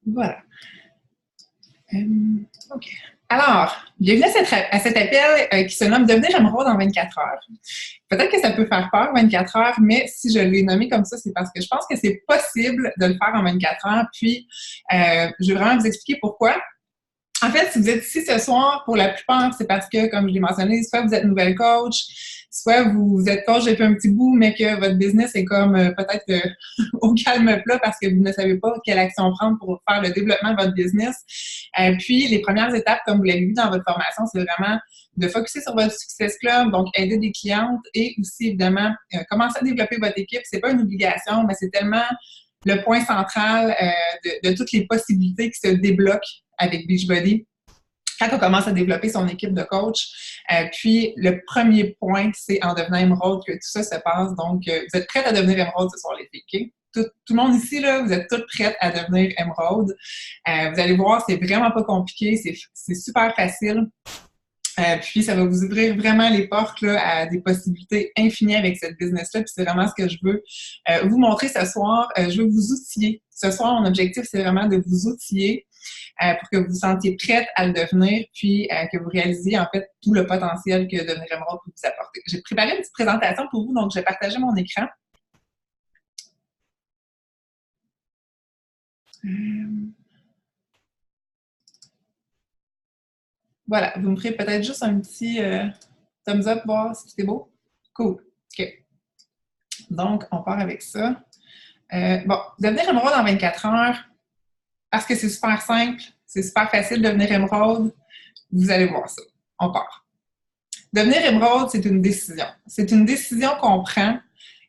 Voilà. OK. Alors, bienvenue à cet appel qui se nomme Devenir émeraude en 24 heures. Peut-être que ça peut faire peur, 24 heures, mais si je l'ai nommé comme ça, c'est parce que je pense que c'est possible de le faire en 24 heures. Puis, je vais vraiment vous expliquer pourquoi. En fait, si vous êtes ici ce soir, pour la plupart, c'est parce que, comme je l'ai mentionné, soit vous êtes nouvelle coach, soit vous êtes coach depuis un petit bout, mais que votre business est comme peut-être au calme plat parce que vous ne savez pas quelle action prendre pour faire le développement de votre business. Puis, les premières étapes, comme vous l'avez vu dans votre formation, c'est vraiment de focuser sur votre Success Club, donc aider des clientes et aussi, évidemment, commencer à développer votre équipe. C'est pas une obligation, mais c'est tellement le point central de toutes les possibilités qui se débloquent avec Beachbody quand on commence à développer son équipe de coach. Puis, le premier point, c'est en devenant émeraude que tout ça se passe. Donc, vous êtes prêtes à devenir émeraude ce soir, les filles, OK? Tout le monde ici, là, vous êtes toutes prêtes à devenir émeraude. Vous allez voir, c'est vraiment pas compliqué, c'est super facile. Puis, ça va vous ouvrir vraiment les portes là, à des possibilités infinies avec cette business-là. Puis, c'est vraiment ce que je veux vous montrer ce soir. Je veux vous outiller. Ce soir, mon objectif, c'est vraiment de vous outiller pour que vous vous sentiez prête à le devenir, puis que vous réalisiez en fait tout le potentiel que devenir émeraude peut vous apporter. J'ai préparé une petite présentation pour vous, donc je vais partager mon écran. Voilà, vous me ferez peut-être juste un petit thumbs up, voir si c'était beau. Cool. OK. Donc, on part avec ça. Bon, devenir émeraude en 24 heures, parce que c'est super simple, c'est super facile de devenir émeraude. Vous allez voir ça. On part. Devenir émeraude, c'est une décision. C'est une décision qu'on prend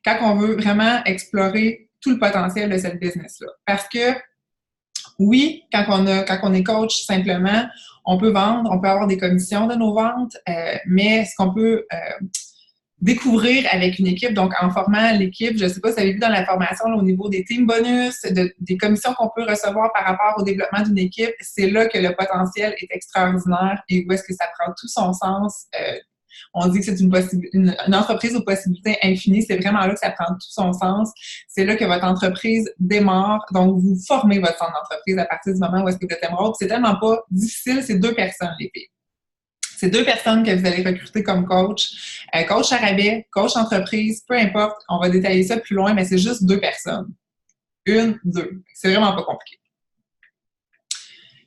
quand on veut vraiment explorer tout le potentiel de cette business-là. Parce que, oui, quand on est coach, simplement, on peut vendre, on peut avoir des commissions de nos ventes, mais ce qu'on peut découvrir avec une équipe, donc en formant l'équipe, je ne sais pas si vous avez vu dans la formation là, au niveau des team bonus, des commissions qu'on peut recevoir par rapport au développement d'une équipe, c'est là que le potentiel est extraordinaire et où est-ce que ça prend tout son sens. On dit que c'est une entreprise aux possibilités infinies. C'est vraiment là que ça prend tout son sens. C'est là que votre entreprise démarre. Donc, vous formez votre centre d'entreprise à partir du moment où est-ce que vous êtes émeraude. C'est tellement pas difficile. C'est 2 personnes, les filles. C'est 2 personnes que vous allez recruter comme coach. Coach à rabais, coach entreprise, peu importe. On va détailler ça plus loin, mais c'est juste 2 personnes. 1, 2. C'est vraiment pas compliqué.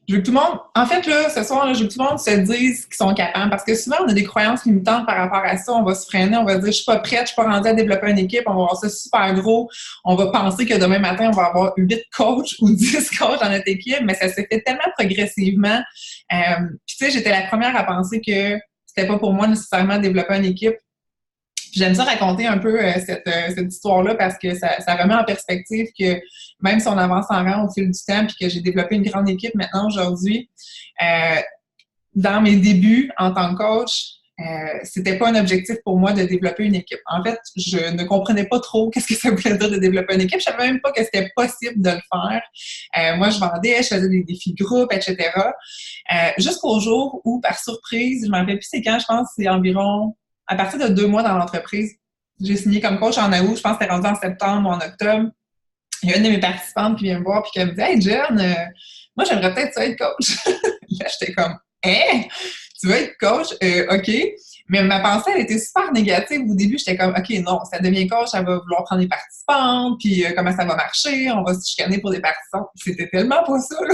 Je veux que tout le monde, en fait, là, ce soir, là, je veux que tout le monde se dise qu'ils sont capables, parce que souvent, on a des croyances limitantes par rapport à ça. On va se freiner, on va dire, je suis pas prête, je suis pas rendue à développer une équipe, on va voir ça super gros. On va penser que demain matin, on va avoir 8 coachs ou 10 coachs dans notre équipe, mais ça s'est fait tellement progressivement. Puis, tu sais, j'étais la première à penser que c'était pas pour moi nécessairement développer une équipe. J'aime ça raconter un peu cette histoire-là parce que ça remet en perspective que même si on avance en rang au fil du temps puis que j'ai développé une grande équipe maintenant aujourd'hui, dans mes débuts en tant que coach, c'était pas un objectif pour moi de développer une équipe. En fait, je ne comprenais pas trop qu'est-ce que ça voulait dire de développer une équipe. Je savais même pas que c'était possible de le faire. Moi, je vendais, je faisais des défis de groupe, etc. Jusqu'au jour où, par surprise, je m'en rappelle plus c'est quand, je pense que c'est environ à partir de 2 mois dans l'entreprise, j'ai signé comme coach en août, je pense que c'était rendu en septembre ou en octobre. Il y a une de mes participantes qui vient me voir et qui me dit « Hey Jen, moi j'aimerais peut-être ça être coach. » Là, j'étais comme « Hein? Tu veux être coach? OK. » Mais ma pensée, elle était super négative. Au début, j'étais comme « OK, non, ça devient coach, elle va vouloir prendre des participantes, puis comment ça va marcher, on va se chicaner pour des participantes. » C'était tellement pas ça, là.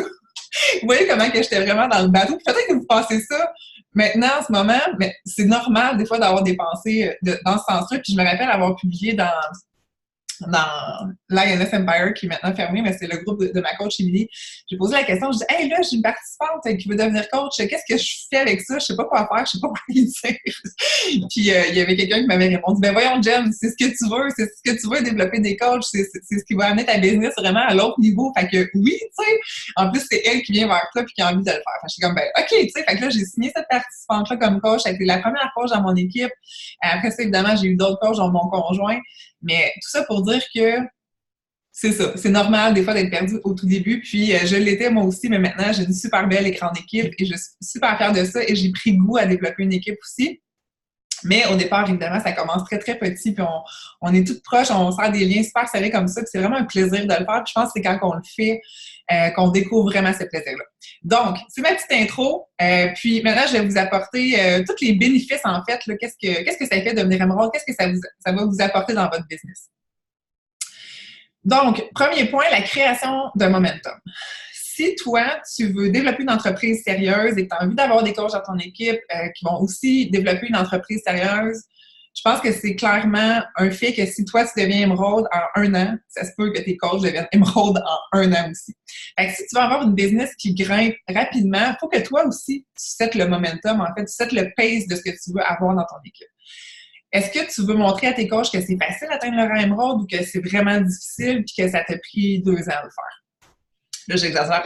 Vous voyez comment que j'étais vraiment dans le bateau. Peut-être que vous pensez ça maintenant, en ce moment, mais c'est normal des fois d'avoir des pensées dans ce sens-là. Puis je me rappelle avoir publié dans l'INS Empire, qui est maintenant fermé, mais c'est le groupe de ma coach Émilie. J'ai posé la question, je dis « Hey, là, j'ai une participante qui veut devenir coach, qu'est-ce que je fais avec ça? Je sais pas quoi faire, je sais pas quoi lui dire. » Puis il y avait quelqu'un qui m'avait répondu « Ben voyons, Jen, c'est ce que tu veux, c'est ce que tu veux développer des coachs, c'est ce qui va amener ta business vraiment à l'autre niveau. » Fait que oui, tu sais, en plus, c'est elle qui vient vers toi puis qui a envie de le faire. Fait que je suis comme « Ben OK, tu sais, fait que là, j'ai signé cette participante-là comme coach, elle était la première coach dans mon équipe. Après ça, évidemment, j'ai eu d'autres coachs, dont mon conjoint. Mais tout ça pour dire que c'est ça, c'est normal des fois d'être perdu au tout début, puis je l'étais moi aussi, mais maintenant j'ai une super belle et grande équipe et je suis super fière de ça et j'ai pris goût à développer une équipe aussi. Mais au départ, évidemment, ça commence très, très petit, puis on est toutes proches, on sert des liens super serrés comme ça, puis c'est vraiment un plaisir de le faire, puis je pense que c'est quand on le fait qu'on découvre vraiment ce plaisir-là. Donc, c'est ma petite intro, puis maintenant, je vais vous apporter tous les bénéfices, en fait, là, qu'est-ce que ça fait de devenir émeraude, qu'est-ce que ça va vous apporter dans votre business. Donc, premier point, la création de momentum. Si toi, tu veux développer une entreprise sérieuse et que tu as envie d'avoir des coachs dans ton équipe qui vont aussi développer une entreprise sérieuse, je pense que c'est clairement un fait que si toi, tu deviens émeraude en 1 an, ça se peut que tes coachs deviennent émeraude en 1 an aussi. Fait que si tu veux avoir une business qui grimpe rapidement, il faut que toi aussi, tu settes le momentum, en fait, tu settes le pace de ce que tu veux avoir dans ton équipe. Est-ce que tu veux montrer à tes coachs que c'est facile d'atteindre le rang émeraude ou que c'est vraiment difficile et que ça t'a pris 2 ans de le faire? Là,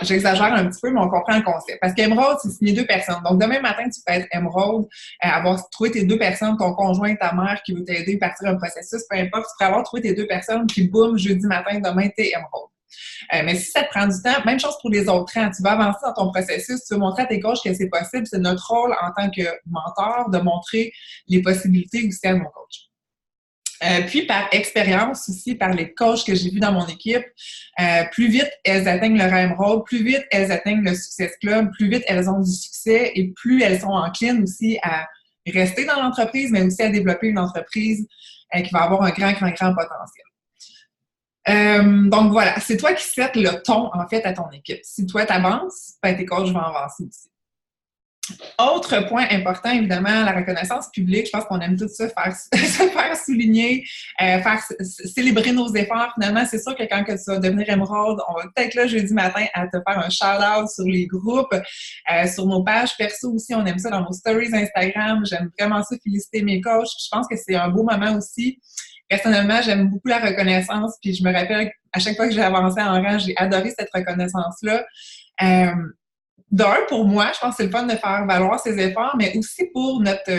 j'exagère un petit peu, mais on comprend le concept. Parce qu'émeraude, c'est signer 2 personnes. Donc, demain matin, tu peux être émeraude, avoir trouvé tes 2 personnes, ton conjoint, ta mère qui veut t'aider à partir d'un processus, peu importe, tu peux avoir trouvé tes 2 personnes, puis boum, jeudi matin, demain, t'es émeraude. Mais si ça te prend du temps, même chose pour les autres rangs. Tu vas avancer dans ton processus, tu veux montrer à tes coachs que c'est possible. C'est notre rôle en tant que mentor de montrer les possibilités aussi à mon coach. Puis par expérience aussi, par les coachs que j'ai vus dans mon équipe, plus vite elles atteignent le rang émeraude, plus vite elles atteignent le Success Club, plus vite elles ont du succès et plus elles sont enclines aussi à rester dans l'entreprise, mais aussi à développer une entreprise qui va avoir un grand potentiel. Donc voilà, c'est toi qui set le ton en fait à ton équipe. Si toi t'avances, ben tes coachs vont avancer aussi. Autre point important, évidemment, la reconnaissance publique. Je pense qu'on aime tout ça, se faire souligner, faire célébrer nos efforts. Finalement, c'est sûr que quand que tu vas devenir émeraude, on va peut-être là jeudi matin à te faire un shout-out sur les groupes, sur nos pages perso aussi. On aime ça dans nos stories Instagram. J'aime vraiment ça, féliciter mes coachs. Je pense que c'est un beau moment aussi. Personnellement, j'aime beaucoup la reconnaissance. Puis je me rappelle à chaque fois que j'ai avancé en rang, j'ai adoré cette reconnaissance-là. D'un, pour moi, je pense que c'est le fun de faire valoir ses efforts, mais aussi pour notre...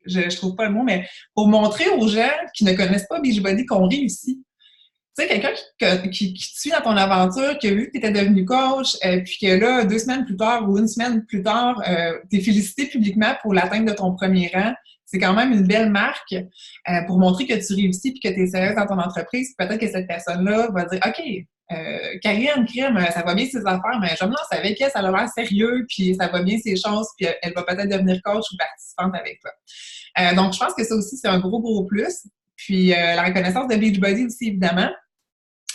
je trouve pas le mot, mais pour montrer aux gens qui ne connaissent pas Beachbody qu'on réussit. Tu sais, quelqu'un qui te suit dans ton aventure, qui a vu que tu étais devenu coach, puis que là, 2 semaines plus tard ou 1 semaine plus tard, t'es félicité publiquement pour l'atteinte de ton premier rang, c'est quand même une belle marque pour montrer que tu réussis puis que tu es sérieuse dans ton entreprise. Peut-être que cette personne-là va dire « OK, Karine, ça va bien ses affaires, mais je me lance avec elle, ça a l'air sérieux, puis ça va bien ses choses, puis elle va peut-être devenir coach ou participante avec toi. » Donc, je pense que ça aussi, c'est un gros plus. Puis, la reconnaissance de Beachbody aussi, évidemment.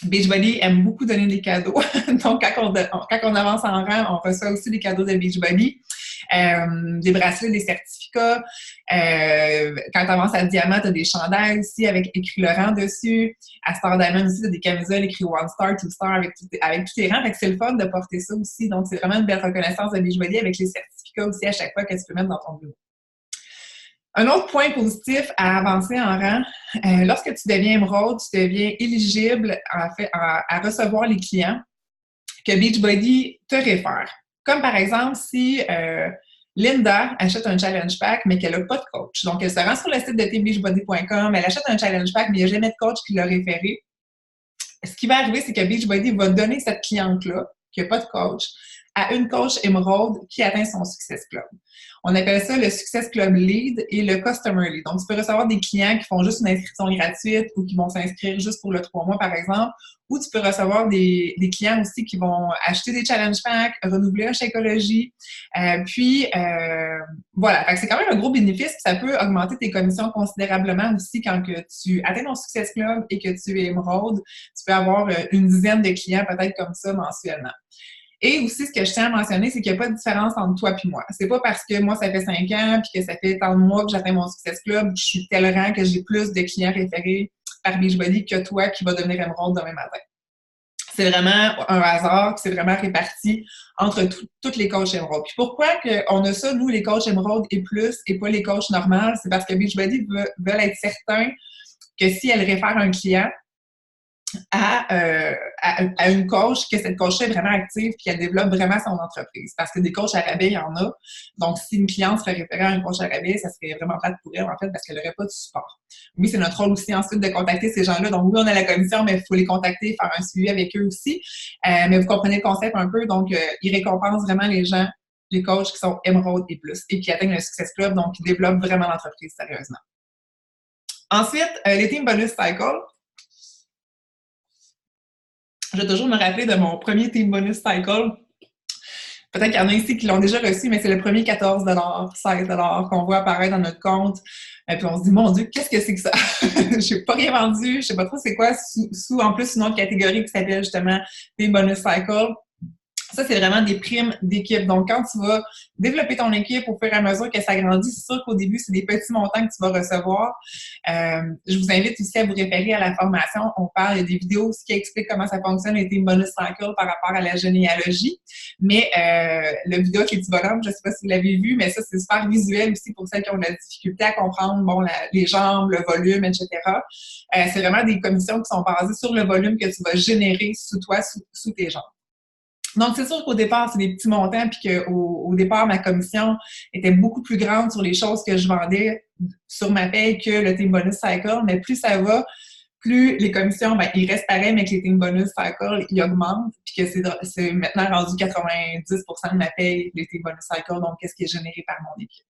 Beachbody aime beaucoup donner des cadeaux. Donc, quand on avance en rang, on reçoit aussi des cadeaux de Beachbody. Des bracelets, des certificats. Quand tu avances à diamant, tu as des chandails aussi avec écrit le rang dessus. À Star Diamond aussi, tu as des camisoles écrit 1 star, 2 star avec tous tes rangs. Fait que c'est le fun de porter ça aussi. Donc, c'est vraiment une belle reconnaissance de Beachbody avec les certificats aussi à chaque fois que tu peux mettre dans ton bureau. Un autre point positif à avancer en rang, lorsque tu deviens émeraude, tu deviens éligible à recevoir les clients que Beachbody te réfère. Comme par exemple, si Linda achète un challenge pack, mais qu'elle n'a pas de coach. Donc, elle se rend sur le site de teambeachbody.com, elle achète un challenge pack, mais il n'y a jamais de coach qui l'a référé. Ce qui va arriver, c'est que Beachbody va donner cette cliente-là, qui n'a pas de coach, à une coach émeraude qui atteint son Success Club. On appelle ça le Success Club Lead et le Customer Lead. Donc, tu peux recevoir des clients qui font juste une inscription gratuite ou qui vont s'inscrire juste pour le 3 mois, par exemple, ou tu peux recevoir des clients aussi qui vont acheter des challenge packs, renouveler un Shakeology. Voilà. Fait que c'est quand même un gros bénéfice. Ça peut augmenter tes commissions considérablement aussi quand que tu atteins ton Success Club et que tu es émeraude. Tu peux avoir une dizaine de clients peut-être comme ça mensuellement. Et aussi, ce que je tiens à mentionner, c'est qu'il n'y a pas de différence entre toi et moi. C'est pas parce que moi, ça fait 5 ans puis que ça fait tant de mois que j'atteins mon Success Club, que je suis tel rang que j'ai plus de clients référés par Beachbody que toi qui va devenir émeraude demain matin. C'est vraiment un hasard, c'est vraiment réparti entre toutes les coachs émeraudes. Puis pourquoi on a ça, nous, les coachs émeraudes et plus, et pas les coachs normales? C'est parce que Beachbody veulent être certains que si elle réfère un client, à une coach, que cette coach est vraiment active puis qu'elle développe vraiment son entreprise. Parce que des coachs à rabais, il y en a. Donc, si une cliente serait référée à une coach à rabais, ça serait vraiment plate pour elle, en fait, parce qu'elle n'aurait pas de support. Oui, c'est notre rôle aussi ensuite de contacter ces gens-là. Donc, oui, on a la commission, mais il faut les contacter, faire un suivi avec eux aussi. Mais vous comprenez le concept un peu. Donc, ils récompensent vraiment les gens les coachs qui sont Emerald et plus et qui atteignent le Success Club, donc qui développent vraiment l'entreprise sérieusement. Ensuite, les Team Bonus Cycle. Je vais toujours me rappeler de mon premier Team Bonus Cycle. Peut-être qu'il y en a ici qui l'ont déjà reçu, mais c'est le premier 14 16 qu'on voit apparaître dans notre compte. Et puis on se dit, mon Dieu, qu'est-ce que c'est que ça? Je n'ai pas rien vendu, je ne sais pas trop c'est quoi, sous en plus une autre catégorie qui s'appelle justement Team Bonus Cycle. Ça, c'est vraiment des primes d'équipe. Donc, quand tu vas développer ton équipe au fur et à mesure que ça grandit, c'est sûr qu'au début, c'est des petits montants que tu vas recevoir. Je vous invite aussi à vous référer à la formation. On parle, il y a des vidéos aussi qui expliquent comment ça fonctionne, les Team Bonus Cycle par rapport à la généalogie. Mais le vidéo qui est du bonhomme, je ne sais pas si vous l'avez vu, mais ça, c'est super visuel aussi pour celles qui ont de la difficulté à comprendre bon, les jambes, le volume, etc. C'est vraiment des commissions qui sont basées sur le volume que tu vas générer sous toi, sous tes jambes. Donc, c'est sûr qu'au départ, c'est des petits montants, puis qu'au départ, ma commission était beaucoup plus grande sur les choses que je vendais sur ma paye que le Team Bonus Cycle, mais plus ça va, plus les commissions, ben, ils restent pareils, mais que les Team Bonus Cycle, ils augmentent, puis que c'est maintenant rendu 90% de ma paye, les Team Bonus Cycle, donc qu'est-ce qui est généré par mon équipe.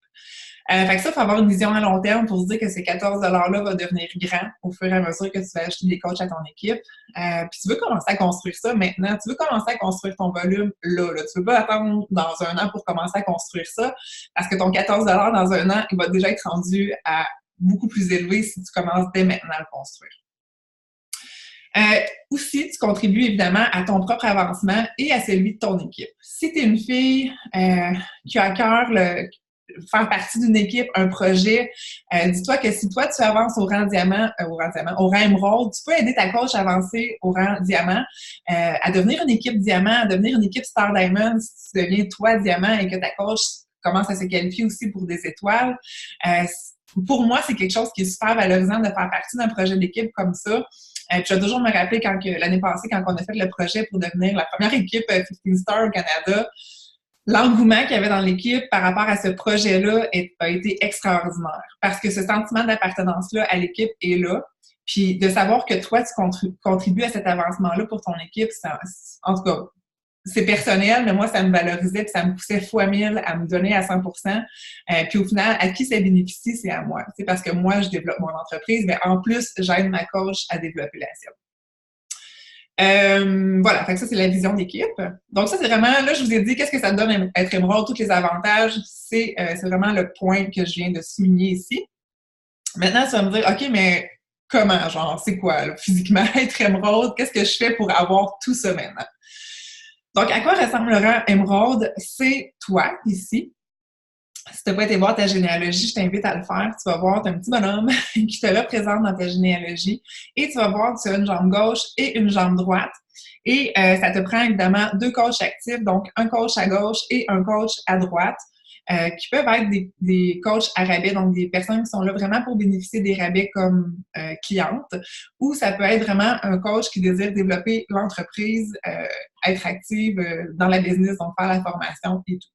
Fait que ça, il faut avoir une vision à long terme pour se dire que ces 14 $ là vont devenir grands au fur et à mesure que tu vas acheter des coachs à ton équipe. Puis tu veux commencer à construire ça maintenant. Tu veux commencer à construire ton volume là. Tu veux pas attendre dans un an pour commencer à construire ça parce que ton 14 $ dans un an, il va déjà être rendu à beaucoup plus élevé si tu commences dès maintenant à le construire. Aussi, tu contribues évidemment à ton propre avancement et à celui de ton équipe. Si tu es une fille qui a à cœur faire partie d'une équipe, un projet, dis-toi que si toi, tu avances au rang diamant, au rang émeraude, tu peux aider ta coach à avancer au rang diamant, à devenir une équipe diamant, à devenir une équipe Star Diamond, si tu deviens toi diamant et que ta coach commence à se qualifier aussi pour des étoiles. Pour moi, c'est quelque chose qui est super valorisant de faire partie d'un projet d'équipe comme ça. Puis je vais toujours me rappeler l'année passée, quand on a fait le projet pour devenir la première équipe 15 Star au Canada, l'engouement qu'il y avait dans l'équipe par rapport à ce projet-là a été extraordinaire. Parce que ce sentiment d'appartenance-là à l'équipe est là. Puis de savoir que toi, tu contribues à cet avancement-là pour ton équipe, en tout cas, c'est personnel, mais moi, ça me valorisait puis ça me poussait fois 1000 à me donner à 100%. Puis au final, à qui ça bénéficie, c'est à moi. C'est parce que moi, je développe mon entreprise, mais en plus, j'aide ma coach à développer la sienne. Voilà, fait que ça, c'est la vision d'équipe. Donc ça, c'est vraiment, là, je vous ai dit, qu'est-ce que ça te donne être émeraude, tous les avantages, c'est vraiment le point que je viens de souligner ici. Maintenant, tu vas me dire, OK, mais comment, genre, c'est quoi, là, physiquement, être émeraude? Qu'est-ce que je fais pour avoir tout ça maintenant? Donc, à quoi ressemble le rang émeraude? C'est toi, ici. Si tu n'as pas été voir ta généalogie, je t'invite à le faire. Tu vas voir, tu as un petit bonhomme qui te représente dans ta généalogie et tu vas voir que tu as une jambe gauche et une jambe droite. Et ça te prend évidemment 2 coachs actifs, donc un coach à gauche et un coach à droite, qui peuvent être des coachs à rabais, donc des personnes qui sont là vraiment pour bénéficier des rabais comme clientes, ou ça peut être vraiment un coach qui désire développer l'entreprise, être active dans la business, donc faire la formation et tout.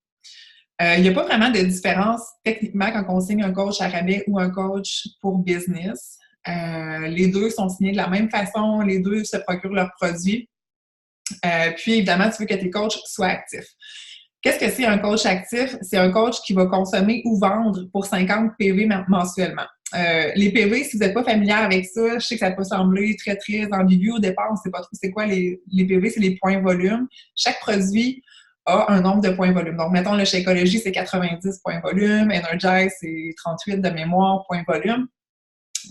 Il n'y a pas vraiment de différence techniquement quand on signe un coach à rabais ou un coach pour business. Les deux sont signés de la même façon, les deux se procurent leurs produits. Puis évidemment, tu veux que tes coachs soient actifs. Qu'est-ce que c'est un coach actif? C'est un coach qui va consommer ou vendre pour 50 PV mensuellement. Les PV, si vous n'êtes pas familière avec ça, je sais que ça peut sembler très, très ambigu au départ, on ne sait pas trop c'est quoi les PV, c'est les points volume. Chaque produit a un nombre de points volume. Donc, mettons, le Shakeology, c'est 90 points volume, Energize, c'est 38 de mémoire points volume.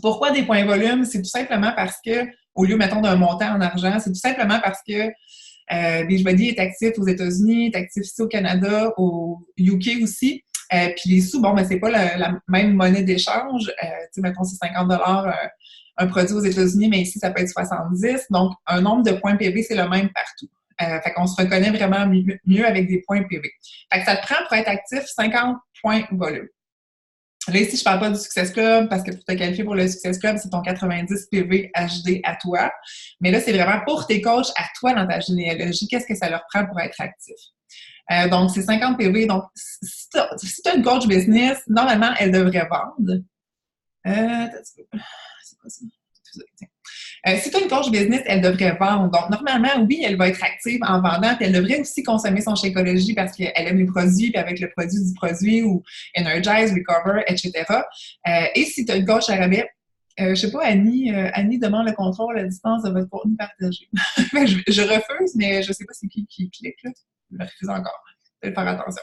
Pourquoi des points volume? C'est tout simplement parce que, au lieu, mettons, d'un montant en argent, c'est tout simplement parce que Beachbody est actif aux États-Unis, est actif ici au Canada, au UK aussi. Puis les sous, bon, mais c'est pas la même monnaie d'échange. Tu sais, mettons, c'est 50 $ un produit aux États-Unis, mais ici, ça peut être 70. Donc, un nombre de points PV, c'est le même partout. Fait qu'on se reconnaît vraiment mieux avec des points PV. Fait que ça te prend pour être actif 50 points volume. Là, ici, je ne parle pas du Success Club parce que pour te qualifier pour le Success Club, c'est ton 90 PV HD à toi. Mais là, c'est vraiment pour tes coachs à toi dans ta généalogie. Qu'est-ce que ça leur prend pour être actif? Donc, c'est 50 PV. Donc, si tu as une coach business, normalement, elle devrait vendre. C'est quoi ça? Si tu as une coach business, elle devrait vendre. Donc, normalement, oui, elle va être active en vendant, puis elle devrait aussi consommer son Shakeology parce qu'elle aime les produits, puis avec le produit du produit, ou Energize, Recover, etc. Et si tu as une coach à rabais, je sais pas, Annie demande le contrôle à distance de votre contenu partagé. je refuse, mais je sais pas c'est qui clique, là. Je refuse encore. Je vais faire attention.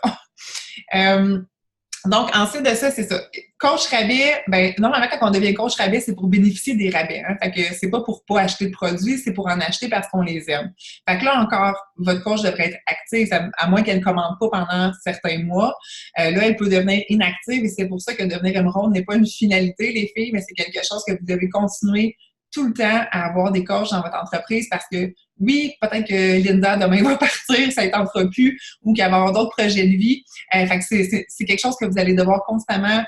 Donc, ensuite de ça, c'est ça. Coach rabais, ben, normalement, quand on devient coach rabais, c'est pour bénéficier des rabais. Hein? Fait que c'est pas pour pas acheter de produits, c'est pour en acheter parce qu'on les aime. Fait que là, encore, votre coach devrait être active, à moins qu'elle ne commande pas pendant certains mois. Là, elle peut devenir inactive et c'est pour ça que devenir émeraude n'est pas une finalité, les filles, mais c'est quelque chose que vous devez continuer tout le temps à avoir des coachs dans votre entreprise parce que oui, peut-être que Linda demain va partir, ça n'entendra plus ou qu'elle va avoir d'autres projets de vie. Fait que c'est quelque chose que vous allez devoir constamment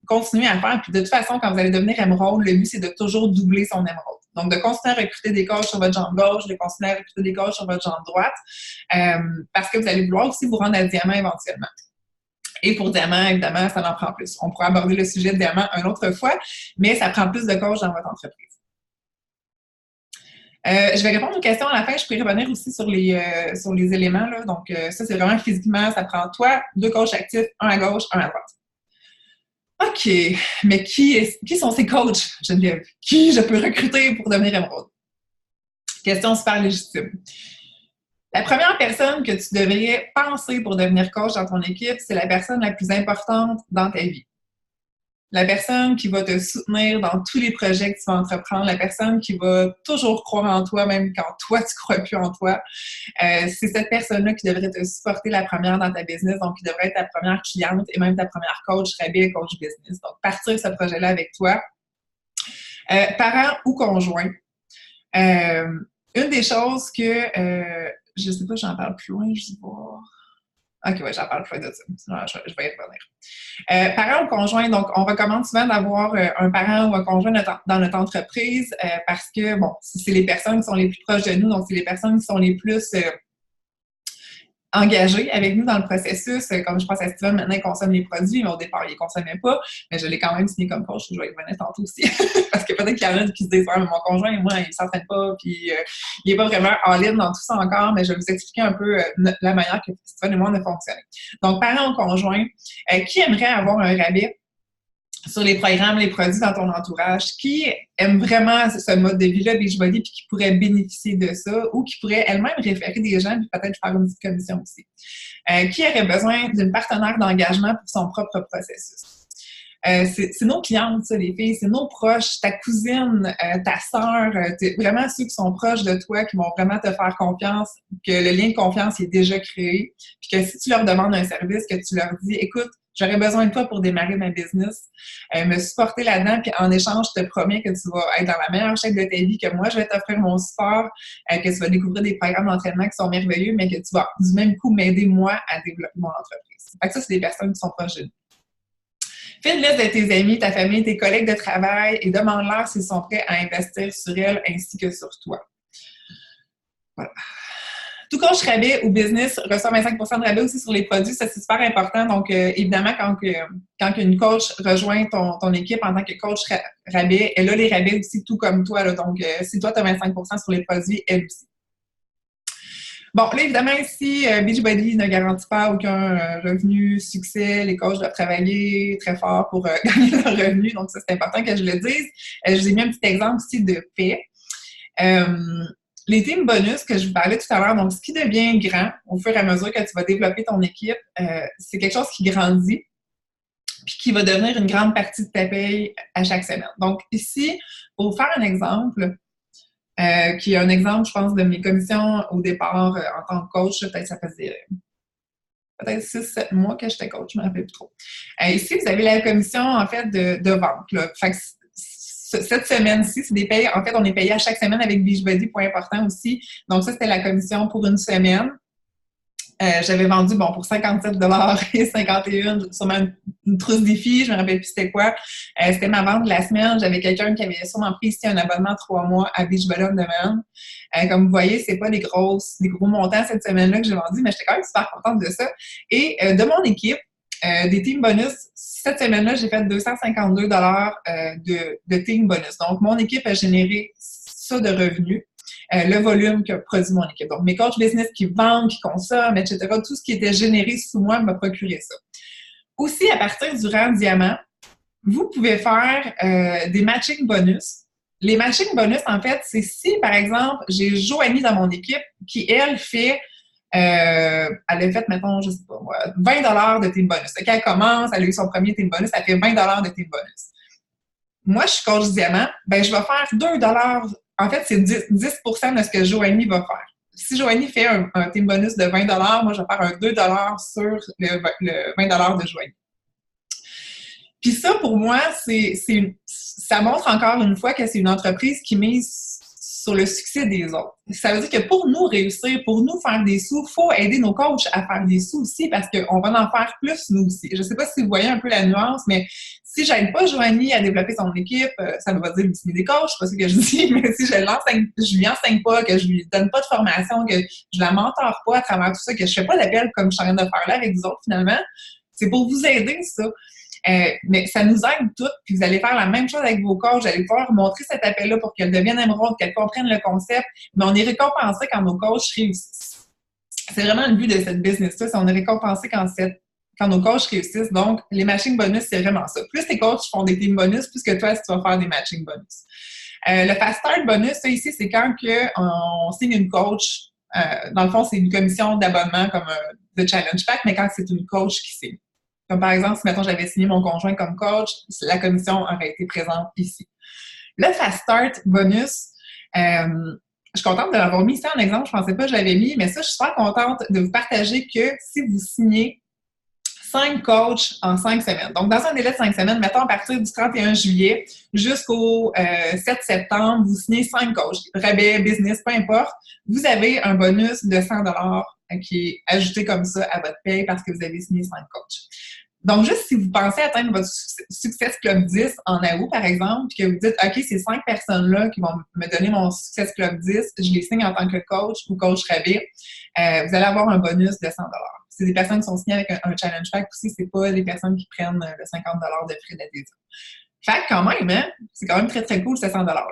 continuer à faire. Puis de toute façon, quand vous allez devenir émeraude, le but, c'est de toujours doubler son émeraude. Donc, de continuer à recruter des coachs sur votre jambe gauche, de continuer à recruter des coachs sur votre jambe droite, parce que vous allez vouloir aussi vous rendre à diamant éventuellement. Et pour diamant, évidemment, ça en prend plus. On pourra aborder le sujet de diamant une autre fois, mais ça prend plus de coachs dans votre entreprise. Je vais répondre aux questions à la fin. Je pourrais revenir aussi sur les éléments. Là. Donc, ça, c'est vraiment physiquement, ça prend toi, 2 coachs actifs, un à gauche, un à droite. OK, mais qui sont ces coachs, Geneviève? Qui je peux recruter pour devenir émeraude? Question super légitime. La première personne que tu devrais penser pour devenir coach dans ton équipe, c'est la personne la plus importante dans ta vie. La personne qui va te soutenir dans tous les projets que tu vas entreprendre, la personne qui va toujours croire en toi, même quand toi, tu ne crois plus en toi. C'est cette personne-là qui devrait te supporter la première dans ta business, donc qui devrait être ta première cliente et même ta première coach rabais, coach business. Donc, partir ce projet-là avec toi. Parents ou conjoints. Une des choses que, je ne sais pas, j'en parle plus loin, je vais voir. OK, ouais, j'en parle plus de ça. Sinon, je vais y revenir. Parents ou conjoints, donc on recommande souvent d'avoir un parent ou un conjoint dans notre entreprise parce que, bon, c'est les personnes qui sont les plus proches de nous, donc c'est les personnes qui sont les plus engagés avec nous dans le processus. Comme je pense à Steven, maintenant, il consomme les produits, mais au départ, il ne les consommait pas. Mais je l'ai quand même signé comme coach. Je vais y revenir tantôt aussi. Parce que peut-être qu'il y en a qui se disent « mon conjoint et moi, il ne s'entraîne pas, puis il n'est pas vraiment all-in dans tout ça encore. » Mais je vais vous expliquer un peu la manière que Steven et moi, on a fonctionné. Donc, parents ou conjoints, qui aimerait avoir un rabais sur les programmes, les produits dans ton entourage, qui aime vraiment ce mode de vie-là, Beachbody, puis qui pourrait bénéficier de ça, ou qui pourrait elle-même référer des gens, puis peut-être faire une petite commission aussi. Qui aurait besoin d'une partenaire d'engagement pour son propre processus. C'est nos clientes, ça, les filles, c'est nos proches, ta cousine, ta sœur, vraiment ceux qui sont proches de toi, qui vont vraiment te faire confiance, que le lien de confiance est déjà créé, puis que si tu leur demandes un service, que tu leur dis, écoute, j'aurais besoin de toi pour démarrer ma business, me supporter là-dedans, puis en échange, je te promets que tu vas être dans la meilleure shape de ta vie, que moi, je vais t'offrir mon support, que tu vas découvrir des programmes d'entraînement qui sont merveilleux, mais que tu vas du même coup m'aider, moi, à développer mon entreprise. Fait que ça, c'est des personnes qui sont proches de nous. Fais une liste de tes amis, ta famille, tes collègues de travail et demande-leur s'ils sont prêts à investir sur elles ainsi que sur toi. Voilà. Tout coach rabais ou business reçoit 25% de rabais aussi sur les produits. Ça, c'est super important. Donc, évidemment, quand une coach rejoint ton équipe en tant que coach rabais, elle a les rabais aussi, tout comme toi. Là. Donc, si toi, tu as 25% sur les produits, elle aussi. Bon, là, évidemment, ici, Beachbody ne garantit pas aucun revenu, succès. Les coachs doivent travailler très fort pour gagner leur revenu. Donc, ça, c'est important que je le dise. Je vous ai mis un petit exemple ici de fait. Les teams bonus que je vous parlais tout à l'heure, donc ce qui devient grand au fur et à mesure que tu vas développer ton équipe, c'est quelque chose qui grandit puis qui va devenir une grande partie de ta paye à chaque semaine. Donc, ici, pour vous faire un exemple, qui est un exemple, je pense, de mes commissions au départ en tant que coach. Peut-être ça faisait 6-7 mois que j'étais coach, je ne me rappelle plus trop. Ici, vous avez la commission, en fait, de vente. Là. Fait que cette semaine-ci, c'est des payes. En fait, on est payé à chaque semaine avec Beachbody, point important aussi. Donc, ça, c'était la commission pour une semaine. J'avais vendu, pour 57 $ et 51, sûrement une trousse défi, je me rappelle plus c'était quoi. C'était ma vente de la semaine. J'avais quelqu'un qui avait sûrement pris ici un abonnement 3 mois à Beachbody on Demand. Comme vous voyez, c'est pas des gros montants cette semaine-là que j'ai vendu, mais j'étais quand même super contente de ça. Et de mon équipe, des team bonus. Cette semaine-là, j'ai fait 252 de team bonus. Donc, mon équipe a généré ça de revenus. Le volume que produit mon équipe. Donc, mes coachs business qui vendent, qui consomment, etc., tout ce qui était généré sous moi m'a procuré ça. Aussi, à partir du rang diamant, vous pouvez faire des matching bonus. Les matching bonus, en fait, c'est si, par exemple, j'ai Joanie dans mon équipe qui, elle, fait elle a fait, mettons, je sais pas moi, 20 de team bonus. Quand elle commence, elle a eu son premier team bonus, elle fait 20 de team bonus. Moi, je suis coach diamant, ben je vais faire 2 En fait, c'est 10 de ce que Joanie va faire. Si Joanie fait un team bonus de 20 moi, je vais faire un 2 sur le 20 de Joanie. Puis ça, pour moi, ça montre encore une fois que c'est une entreprise qui mise sur le succès des autres. Ça veut dire que pour nous réussir, pour nous faire des sous, il faut aider nos coachs à faire des sous aussi parce qu'on va en faire plus, nous aussi. Je ne sais pas si vous voyez un peu la nuance, mais si je n'aide pas Joanie à développer son équipe, ça veut pas dire lui des coachs, c'est pas ce que je dis, mais si je lui enseigne pas, que je lui donne pas de formation, que je la mentor pas à travers tout ça, que je fais pas d'appel comme je suis en train de faire là avec vous autres finalement, c'est pour vous aider, ça. Mais ça nous aide toutes, puis vous allez faire la même chose avec vos coachs, vous allez pouvoir montrer cet appel-là pour qu'elles deviennent émeraudes, qu'elles comprennent le concept, mais on est récompensé quand nos coachs réussissent. C'est vraiment le but de cette business-là, c'est on est récompensé quand nos coachs réussissent. Donc, les matching bonus, c'est vraiment ça. Plus tes coachs font des team bonus, plus que toi, si tu vas faire des matching bonus. Le fast start bonus, ça ici, c'est quand on signe une coach. Dans le fond, c'est une commission d'abonnement comme de Challenge Pack, mais quand c'est une coach qui signe. Comme par exemple, si mettons j'avais signé mon conjoint comme coach, la commission aurait été présente ici. Le Fast Start bonus, je suis contente de l'avoir mis ici en exemple, je ne pensais pas que je l'avais mis, mais ça, je suis super contente de vous partager que si vous signez 5 coachs en 5 semaines. Donc, dans un délai de 5 semaines, mettons à partir du 31 juillet jusqu'au 7 septembre, vous signez 5 coachs, rabais, business, peu importe, vous avez un bonus de 100 qui est ajouté comme ça à votre paye parce que vous avez signé 5 coachs. Donc, juste si vous pensez atteindre votre Success Club 10 en août, par exemple, puis que vous dites, OK, ces 5 personnes-là qui vont me donner mon Success Club 10, je les signe en tant que coach ou coach rabais, vous allez avoir un bonus de 100 C'est des personnes qui sont signées avec un challenge pack aussi, c'est pas des personnes qui prennent le 50 de frais d'adhésion. Fait que quand même, hein, c'est quand même très, très cool, ces 100 $-là.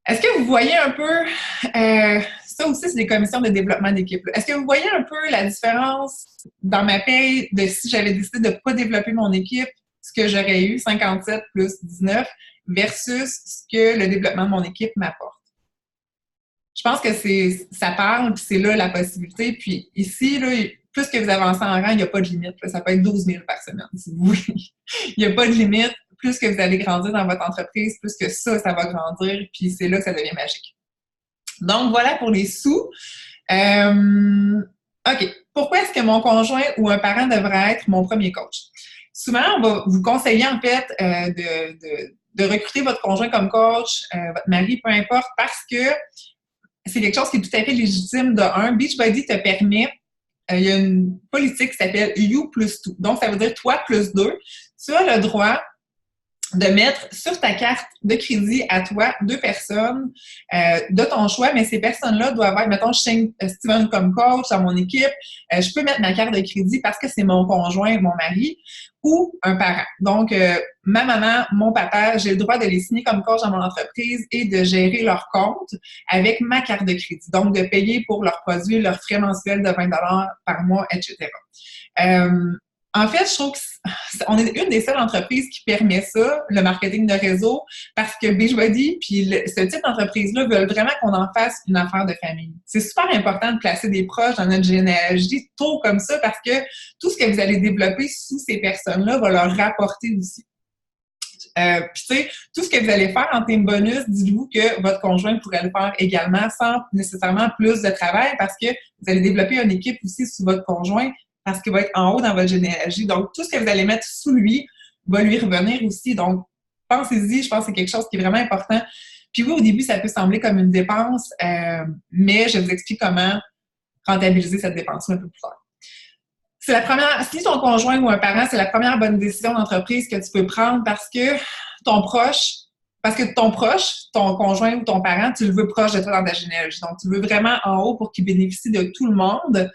Est-ce que vous voyez un peu, ça aussi, c'est des commissions de développement d'équipe. Est-ce que vous voyez un peu la différence dans ma paye de si j'avais décidé de ne pas développer mon équipe, ce que j'aurais eu, 57 plus 19, versus ce que le développement de mon équipe m'apporte? Je pense que ça parle, puis c'est là la possibilité. Puis ici, là, plus que vous avancez en rang, il n'y a pas de limite. Là. Ça peut être 12 000 par semaine, si vous voulez. Il n'y a pas de limite. Plus que vous allez grandir dans votre entreprise, plus que ça va grandir, puis c'est là que ça devient magique. Donc, voilà pour les sous. OK. Pourquoi est-ce que mon conjoint ou un parent devrait être mon premier coach? Souvent, on va vous conseiller, en fait, de recruter votre conjoint comme coach, votre mari, peu importe, parce que c'est quelque chose qui est tout à fait légitime de un. Beachbody te permet, il y a une politique qui s'appelle You plus 2. Donc, ça veut dire toi plus 2. Tu as le droit de mettre sur ta carte de crédit à toi 2 personnes de ton choix, mais ces personnes-là doivent être, mettons, je signe Steven comme coach dans mon équipe, je peux mettre ma carte de crédit parce que c'est mon conjoint, mon mari, ou un parent. Donc, ma maman, mon papa, j'ai le droit de les signer comme coach dans mon entreprise et de gérer leur compte avec ma carte de crédit. Donc, de payer pour leurs produits, leurs frais mensuels de 20 $ par mois, etc. En fait, je trouve qu'on est une des seules entreprises qui permet ça, le marketing de réseau, parce que Beachbody puis ce type d'entreprise-là veulent vraiment qu'on en fasse une affaire de famille. C'est super important de placer des proches dans notre généalogie tôt comme ça parce que tout ce que vous allez développer sous ces personnes-là va leur rapporter aussi. Puis tu sais, tout ce que vous allez faire en team bonus, dites-vous que votre conjoint pourrait le faire également sans nécessairement plus de travail parce que vous allez développer une équipe aussi sous votre conjoint parce qu'il va être en haut dans votre généalogie. Donc, tout ce que vous allez mettre sous lui va lui revenir aussi. Donc, pensez-y, je pense que c'est quelque chose qui est vraiment important. Puis oui, au début, ça peut sembler comme une dépense, mais je vous explique comment rentabiliser cette dépense-là un peu plus tard. C'est la première, si ton conjoint ou un parent, c'est la première bonne décision d'entreprise que tu peux prendre parce que ton proche, parce que ton proche, ton conjoint ou ton parent, tu le veux proche de toi dans ta généalogie. Donc, tu le veux vraiment en haut pour qu'il bénéficie de tout le monde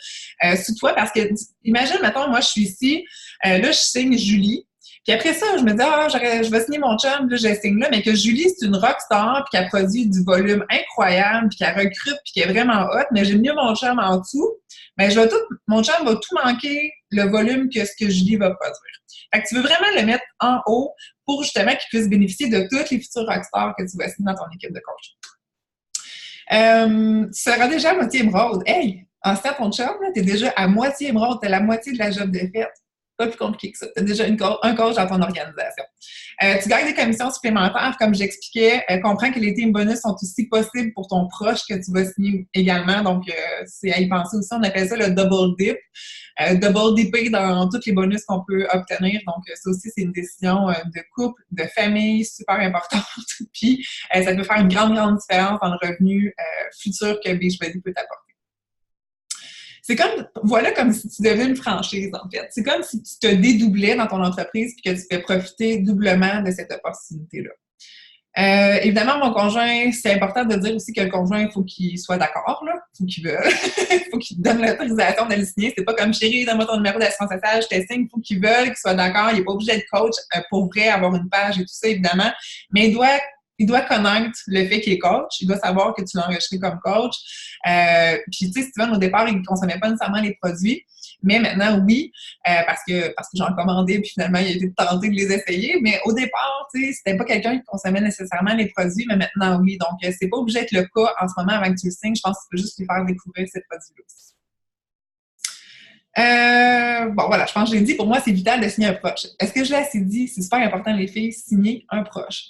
sous toi. Parce que, imagine, mettons, moi, je suis ici, là, je signe Julie. Puis après ça, je me dis, je vais signer mon chum, là, je signe là, mais que Julie, c'est une rockstar, puis qu'elle produit du volume incroyable, puis qu'elle recrute, puis qu'elle est vraiment hot, mais j'aime mieux mon chum en dessous, ben mon chum va tout manquer le volume que ce que Julie va produire. Fait que tu veux vraiment le mettre en haut pour justement qu'il puisse bénéficier de toutes les futures rockstars que tu vas signer dans ton équipe de coach. Tu seras déjà à moitié émeraude. Hey, en stade ton chum, tu es déjà à moitié émeraude, tu as la moitié de la job de fête. Pas plus compliqué que ça. Tu as déjà un coach dans ton organisation. Tu gagnes des commissions supplémentaires, comme j'expliquais. Comprends que les team bonus sont aussi possibles pour ton proche que tu vas signer également. Donc, c'est à y penser aussi. On appelle ça le double dip. Double dipper dans tous les bonus qu'on peut obtenir. Donc, ça aussi, c'est une décision de couple, de famille super importante. Puis, ça peut faire une grande, grande différence dans le revenu futur que Beachbody peut t'apporter. C'est comme si tu devenais une franchise, en fait. C'est comme si tu te dédoublais dans ton entreprise et que tu fais profiter doublement de cette opportunité-là. Évidemment, mon conjoint, c'est important de dire aussi que le conjoint, il faut qu'il soit d'accord, là. Il faut qu'il veuille. Il faut qu'il te donne l'autorisation de le signer. C'est pas comme chérie, donne-moi ton numéro d'assurance sociale, je te signe. Il faut qu'il veuille, qu'il soit d'accord. Il n'est pas obligé d'être coach pour vrai, avoir une page et tout ça, évidemment. Mais il doit connaître le fait qu'il est coach. Il doit savoir que tu l'as enregistré comme coach. Puis, tu sais, Steven, au départ, il ne consommait pas nécessairement les produits. Mais maintenant, oui, parce que j'en commandais, puis finalement, il a été tenté de les essayer. Mais au départ, tu sais, c'était pas quelqu'un qui consommait nécessairement les produits, mais maintenant, oui. Donc, c'est pas obligé d'être le cas en ce moment avant que tu le signes. Je pense que tu peux juste lui faire découvrir ces produits-là aussi. Bon, voilà, je pense que je l'ai dit. Pour moi, c'est vital de signer un proche. Est-ce que je l'ai assez dit? C'est super important, les filles, signer un proche.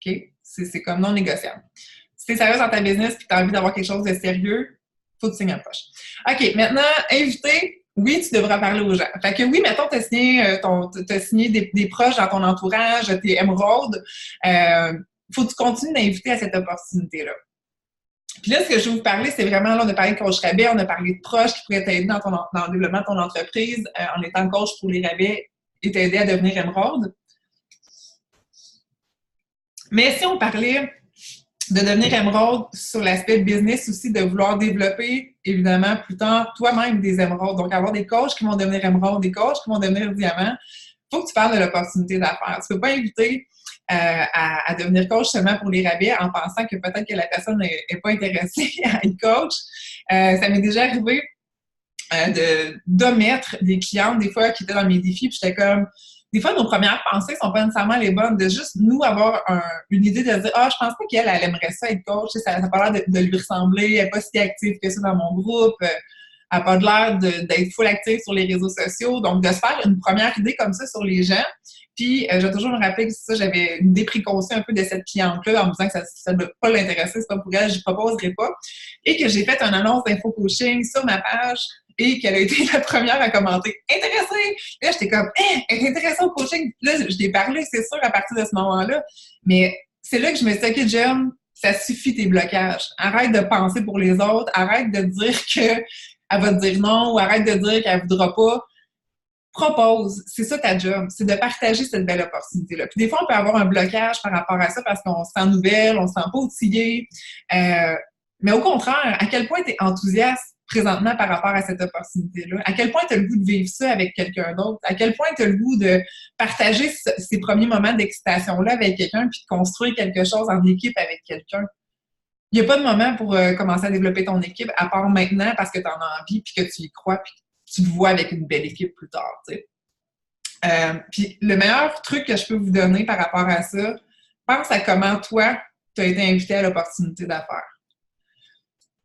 OK? C'est comme non négociable. Si tu es sérieuse dans ta business et que tu as envie d'avoir quelque chose de sérieux, il faut que tu signes un proche. OK, maintenant, invité, oui, tu devras parler aux gens. Fait que oui, mettons, tu as signé des proches dans ton entourage, tes émeraudes, faut que tu continues d'inviter à cette opportunité-là. Puis là, ce que je vais vous parler, c'est vraiment, là, on a parlé de coach rabais, on a parlé de proches qui pourraient t'aider dans le développement de ton entreprise en étant coach pour les rabais et t'aider à devenir émeraude. Mais si on parlait de devenir émeraude sur l'aspect business aussi, de vouloir développer, évidemment, plus tard, toi-même des émeraudes. Donc, avoir des coachs qui vont devenir émeraude, des coachs qui vont devenir diamant. Il faut que tu parles de l'opportunité d'affaires. Tu ne peux pas inviter à devenir coach seulement pour les rabais en pensant que peut-être que la personne n'est pas intéressée à être coach. Ça m'est déjà arrivé d'omettre des clientes, des fois, qui étaient dans mes défis, puis j'étais comme... Des fois, nos premières pensées sont pas nécessairement les bonnes, de juste nous avoir une idée de dire « Ah, je pense pas qu'elle aimerait ça être coach, ça n'a pas l'air de lui ressembler, elle n'est pas si active que ça dans mon groupe, elle n'a pas l'air d'être full active sur les réseaux sociaux. » Donc, de se faire une première idée comme ça sur les gens. Puis, je vais toujours me rappeler que ça, j'avais une déprécaution un peu de cette cliente-là en me disant que ça ne doit pas l'intéresser, c'est pas pour elle, je ne proposerai pas. Et que j'ai fait une annonce d'info-coaching sur ma page et qu'elle a été la première à commenter « Intéressée! » Là, j'étais comme « Elle est intéressée au coaching! » Là, je l'ai parlé, c'est sûr, à partir de ce moment-là. Mais c'est là que je me suis dit « OK, Jen, ça suffit tes blocages. Arrête de penser pour les autres. Arrête de dire qu'elle va te dire non ou arrête de dire qu'elle ne voudra pas. Propose. C'est ça ta job. C'est de partager cette belle opportunité-là. Puis des fois, on peut avoir un blocage par rapport à ça parce qu'on se sent nouvelle, on se sent pas outillé. Mais au contraire, à quel point tu es enthousiaste présentement par rapport à cette opportunité-là? À quel point tu as le goût de vivre ça avec quelqu'un d'autre? À quel point tu as le goût de partager ces premiers moments d'excitation-là avec quelqu'un puis de construire quelque chose en équipe avec quelqu'un? Il n'y a pas de moment pour commencer à développer ton équipe à part maintenant parce que tu en as envie puis que tu y crois puis que tu te vois avec une belle équipe plus tard, tu sais. Puis le meilleur truc que je peux vous donner par rapport à ça, pense à comment toi, tu as été invité à l'opportunité d'affaires.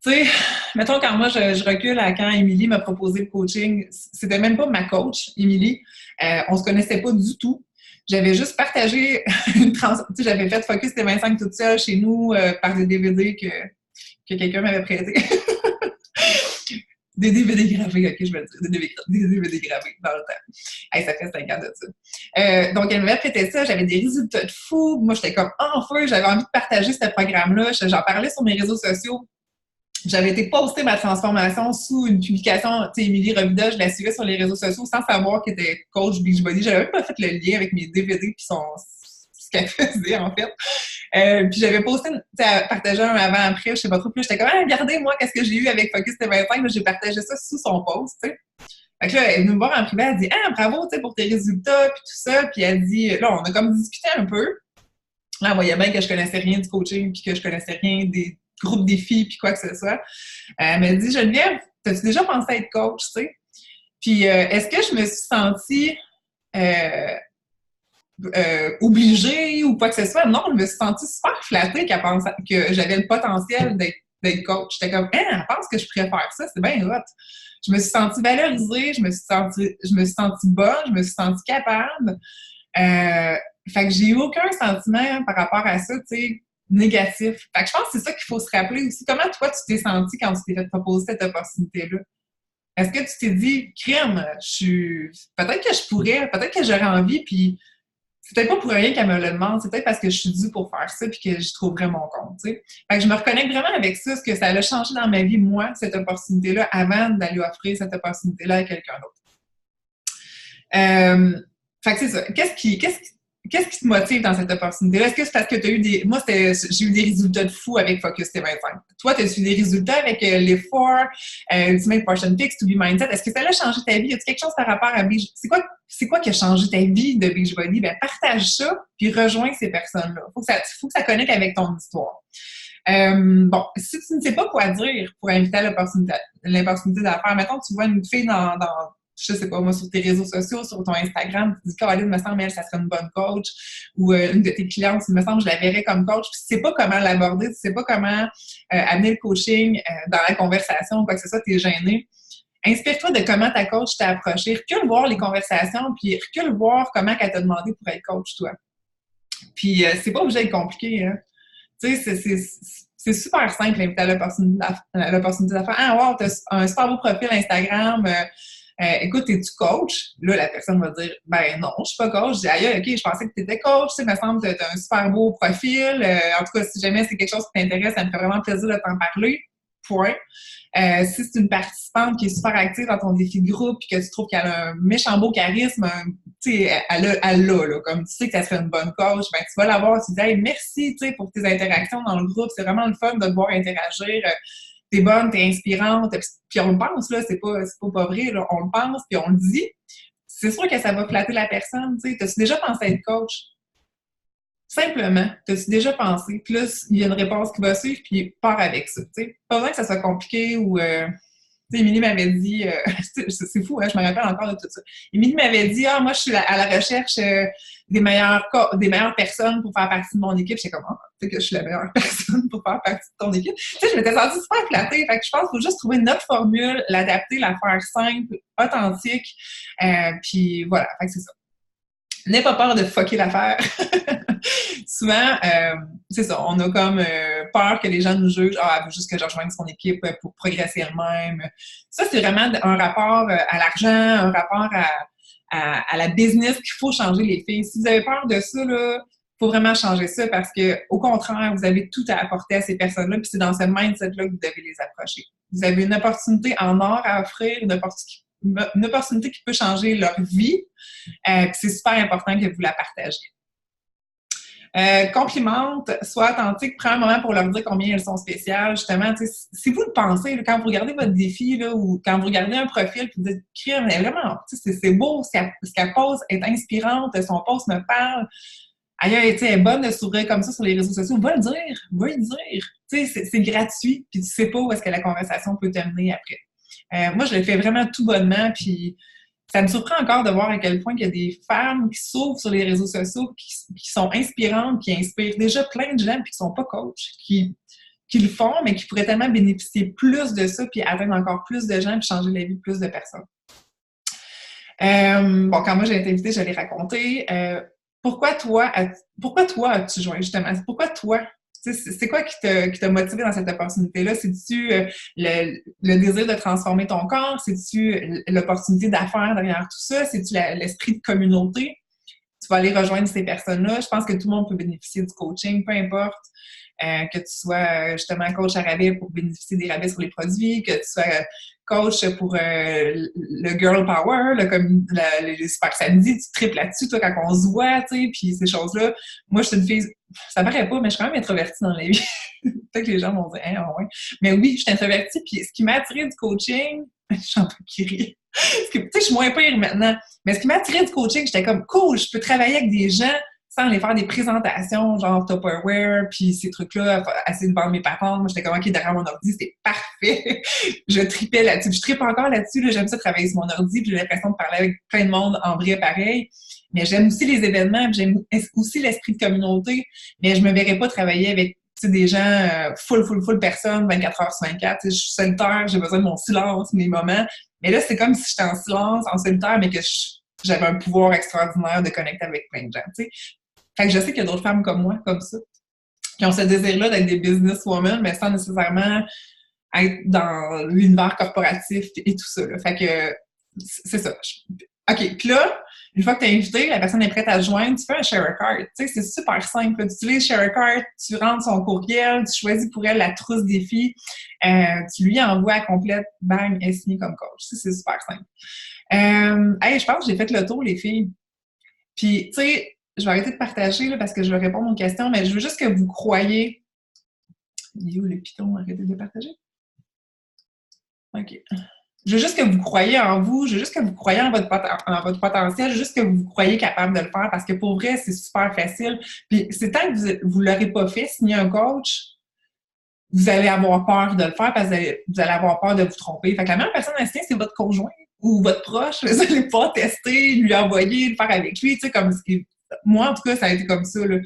Tu sais, mettons quand moi, je recule à quand Émilie m'a proposé le coaching, c'était même pas ma coach, Émilie. On se connaissait pas du tout. J'avais juste partagé tu sais, j'avais fait Focus T25 toute seule chez nous par des DVD que quelqu'un m'avait prêté. Des DVD gravés, OK, je vais le dire. Des DVD gravés dans le temps. Hey, ça fait 5 ans de ça. Donc, elle m'avait prêté ça. J'avais des résultats de fou. Moi, j'étais comme en feu. J'avais envie de partager ce programme-là. J'en parlais sur mes réseaux sociaux. J'avais été poster ma transformation sous une publication, tu sais, Émilie Rovida, je la suivais sur les réseaux sociaux sans savoir qu'elle était coach Beachbody. J'avais même pas fait le lien avec mes DVD puis ce qu'elle faisait, en fait. Puis j'avais posté, partagé un avant-après, je sais pas trop, puis j'étais comme, ah, regardez, moi, qu'est-ce que j'ai eu avec Focus T25, j'ai partagé ça sous son post, tu sais. Fait que là, elle est venue me voir en privé, elle dit, ah, bravo, tu sais, pour tes résultats, puis tout ça, puis elle dit, là, on a comme discuté un peu. Là, elle voyait bien que je connaissais rien du coaching, puis que je connaissais rien des groupes défis, puis quoi que ce soit. Elle m'a dit, Geneviève, t'as-tu déjà pensé à être coach, tu sais? Puis, est-ce que je me suis sentie obligée ou quoi que ce soit? Non, je me suis sentie super flattée qu'elle pense que j'avais le potentiel d'être coach. J'étais comme, hein, elle pense que je pourrais faire ça, c'est bien hot. Je me suis sentie valorisée, je me suis sentie bonne, je me suis sentie capable. Fait que j'ai eu aucun sentiment par rapport à ça, tu sais, négatif. Fait que je pense que c'est ça qu'il faut se rappeler aussi. Comment toi, tu t'es senti quand tu t'es fait proposer cette opportunité-là? Est-ce que tu t'es dit, crème, peut-être que je pourrais, peut-être que j'aurais envie, puis c'est peut-être pas pour rien qu'elle me le demande, c'est peut-être parce que je suis due pour faire ça, puis que je trouverais mon compte, tu sais. Fait que je me reconnecte vraiment avec ça, ce que ça a changé dans ma vie, moi, cette opportunité-là, avant d'aller offrir cette opportunité-là à quelqu'un d'autre. Fait que c'est ça. Qu'est-ce qui te motive dans cette opportunité-là? Est-ce que c'est parce que tu as eu des... Moi, j'ai eu des résultats de fou avec Focus T25. Toi, tu as eu des résultats avec les 4, Ultimate Portion Fix, To Be Mindset. Est-ce que ça a changé ta vie? Y a-t-il quelque chose par rapport à Beach? C'est quoi qui a changé ta vie de Beachbody? Ben, partage ça, puis rejoins ces personnes-là. Faut que ça connecte avec ton histoire. Bon, si tu ne sais pas quoi dire pour inviter à l'opportunité d'affaires, mettons, tu vois une fille dans je sais pas, moi, sur tes réseaux sociaux, sur ton Instagram, tu dis, Caroline, me semble, elle, ça serait une bonne coach, ou une de tes clientes, il me semble, je la verrais comme coach, puis tu sais pas comment l'aborder, tu sais pas comment amener le coaching dans la conversation, ou quoi que ce soit, t'es gêné. Inspire-toi de comment ta coach t'a approché. Recule voir les conversations, puis recule voir comment elle t'a demandé pour être coach, toi. Puis c'est pas obligé d'être compliqué, hein. Tu sais, c'est super simple d'inviter à l'opportunité d'affaires. Ah, wow, t'as un super beau profil Instagram, écoute, es-tu coach? Là, la personne va dire, ben non, je suis pas coach. Je dis, aïe, ok, je pensais que tu étais coach. Tu sais, il me semble que tu as un super beau profil. En tout cas, si jamais c'est quelque chose qui t'intéresse, ça me fait vraiment plaisir de t'en parler. Point. Si c'est une participante qui est super active dans ton défi de groupe et que tu trouves qu'elle a un méchant beau charisme, tu sais, elle l'a, là, comme tu sais que ça serait une bonne coach, ben tu vas la voir, tu dis, hey, merci, tu sais, pour tes interactions dans le groupe. C'est vraiment le fun de te voir interagir. T'es bonne, t'es inspirante, puis on le pense, là, c'est pas vrai, là, on le pense, puis on le dit. C'est sûr que ça va flatter la personne, tu sais. T'as-tu déjà pensé être coach? Simplement, t'as-tu déjà pensé? Puis là, il y a une réponse qui va suivre, puis pars avec ça, tu sais. Pas besoin que ça soit compliqué ou... Émilie m'avait dit, c'est fou, hein, je me rappelle encore de tout ça. Émilie m'avait dit, ah, moi, je suis à la recherche des meilleures personnes pour faire partie de mon équipe. J'étais comme, tu sais que je suis la meilleure personne pour faire partie de ton équipe. Tu sais, je m'étais sentie super flattée. Fait que je pense qu'il faut juste trouver notre formule, l'adapter, la faire simple, authentique. Puis voilà, fait que c'est ça. N'aie pas peur de fucker l'affaire. Souvent, c'est ça, on a comme peur que les gens nous jugent. Ah, elle veut juste que je rejoigne son équipe pour progresser elle-même. Ça, c'est vraiment un rapport à l'argent, un rapport à la business qu'il faut changer les filles. Si vous avez peur de ça, il faut vraiment changer ça parce que, au contraire, vous avez tout à apporter à ces personnes-là, puis c'est dans ce mindset-là que vous devez les approcher. Vous avez une opportunité en or à offrir, une opportunité qui peut changer leur vie, puis c'est super important que vous la partagiez. Complimente, sois authentique, prends un moment pour leur dire combien elles sont spéciales. Justement, si vous le pensez, là, quand vous regardez votre défi là, ou quand vous regardez un profil, puis vous dites, crème, vraiment, c'est beau, ce qu'elle pose est inspirante, son post me parle. Aïe, elle est bonne de s'ouvrir comme ça sur les réseaux sociaux. Va le dire. C'est gratuit, puis tu sais pas où est-ce que la conversation peut t'amener après. Moi, je le fais vraiment tout bonnement, puis ça me surprend encore de voir à quel point il y a des femmes qui s'ouvrent sur les réseaux sociaux, qui sont inspirantes, qui inspirent déjà plein de gens, puis qui sont pas coachs, qui le font, mais qui pourraient tellement bénéficier plus de ça, puis atteindre encore plus de gens, puis changer la vie de plus de personnes. Bon, quand moi j'ai été invitée, j'allais raconter. Pourquoi toi as-tu joint, justement? Pourquoi toi? C'est quoi qui t'a motivé dans cette opportunité-là? C'est-tu le désir de transformer ton corps? C'est-tu l'opportunité d'affaires derrière tout ça? C'est-tu l'esprit de communauté? Tu vas aller rejoindre ces personnes-là. Je pense que tout le monde peut bénéficier du coaching, peu importe. Que tu sois justement coach à rabais pour bénéficier des rabais sur les produits, que tu sois coach pour le girl power, comme les super samedi, tu triples là-dessus, toi, quand on se voit, tu sais, puis ces choses-là. Moi, je suis une fille, ça paraît pas, mais je suis quand même introvertie dans la vie. Peut-être que les gens vont dire, hein, ouais. Mais oui, je suis introvertie, puis ce qui m'a attiré du coaching, je suis un peu qui rit. Tu sais, je suis moins pire maintenant, mais ce qui m'a attiré du coaching, j'étais comme, cool, je peux travailler avec des gens sans aller faire des présentations, genre Tupperware, puis ces trucs-là, essayer de vendre mes patentes. Moi, j'étais comme, OK, derrière mon ordi, c'était parfait. Je tripais là-dessus. Je tripe encore là-dessus. Là, j'aime ça travailler sur mon ordi, puis j'ai l'impression de parler avec plein de monde en vrai pareil. Mais j'aime aussi les événements, puis j'aime aussi l'esprit de communauté, mais je me verrais pas travailler avec des gens full personnes, 24 heures sur 24. Je suis solitaire, j'ai besoin de mon silence, mes moments. Mais là, c'est comme si j'étais en silence, en solitaire, mais que j'avais un pouvoir extraordinaire de connecter avec plein de gens, tu sais. Fait que je sais qu'il y a d'autres femmes comme moi, comme ça, qui ont ce désir-là d'être des businesswomen, mais sans nécessairement être dans l'univers corporatif et tout ça, là. Fait que c'est ça. OK, puis là, une fois que tu as invité, la personne est prête à te joindre, tu fais un share a card. Tu sais, c'est super simple. Tu utilises share a card, tu rentres son courriel, tu choisis pour elle la trousse défi, tu lui envoies à complète, bang, elle est signée comme coach. C'est super simple. Hey, je pense que j'ai fait le tour, les filles. Puis, tu sais, je vais arrêter de partager là, parce que je vais répondre aux questions, mais je veux juste que vous croyez. Il est où le piton? Arrêtez de partager. OK. Je veux juste que vous croyez en vous, je veux juste que vous croyez en votre potentiel, je veux juste que vous croyez capable de le faire parce que pour vrai, c'est super facile. Puis c'est tant que vous ne l'aurez pas fait, signer un coach, vous allez avoir peur de le faire parce que vous allez avoir peur de vous tromper. Fait que la meilleure personne à signer, c'est votre conjoint ou votre proche. Vous allez pas tester, lui envoyer, le faire avec lui, tu sais, comme ce qui moi, en tout cas, ça a été comme ça, là.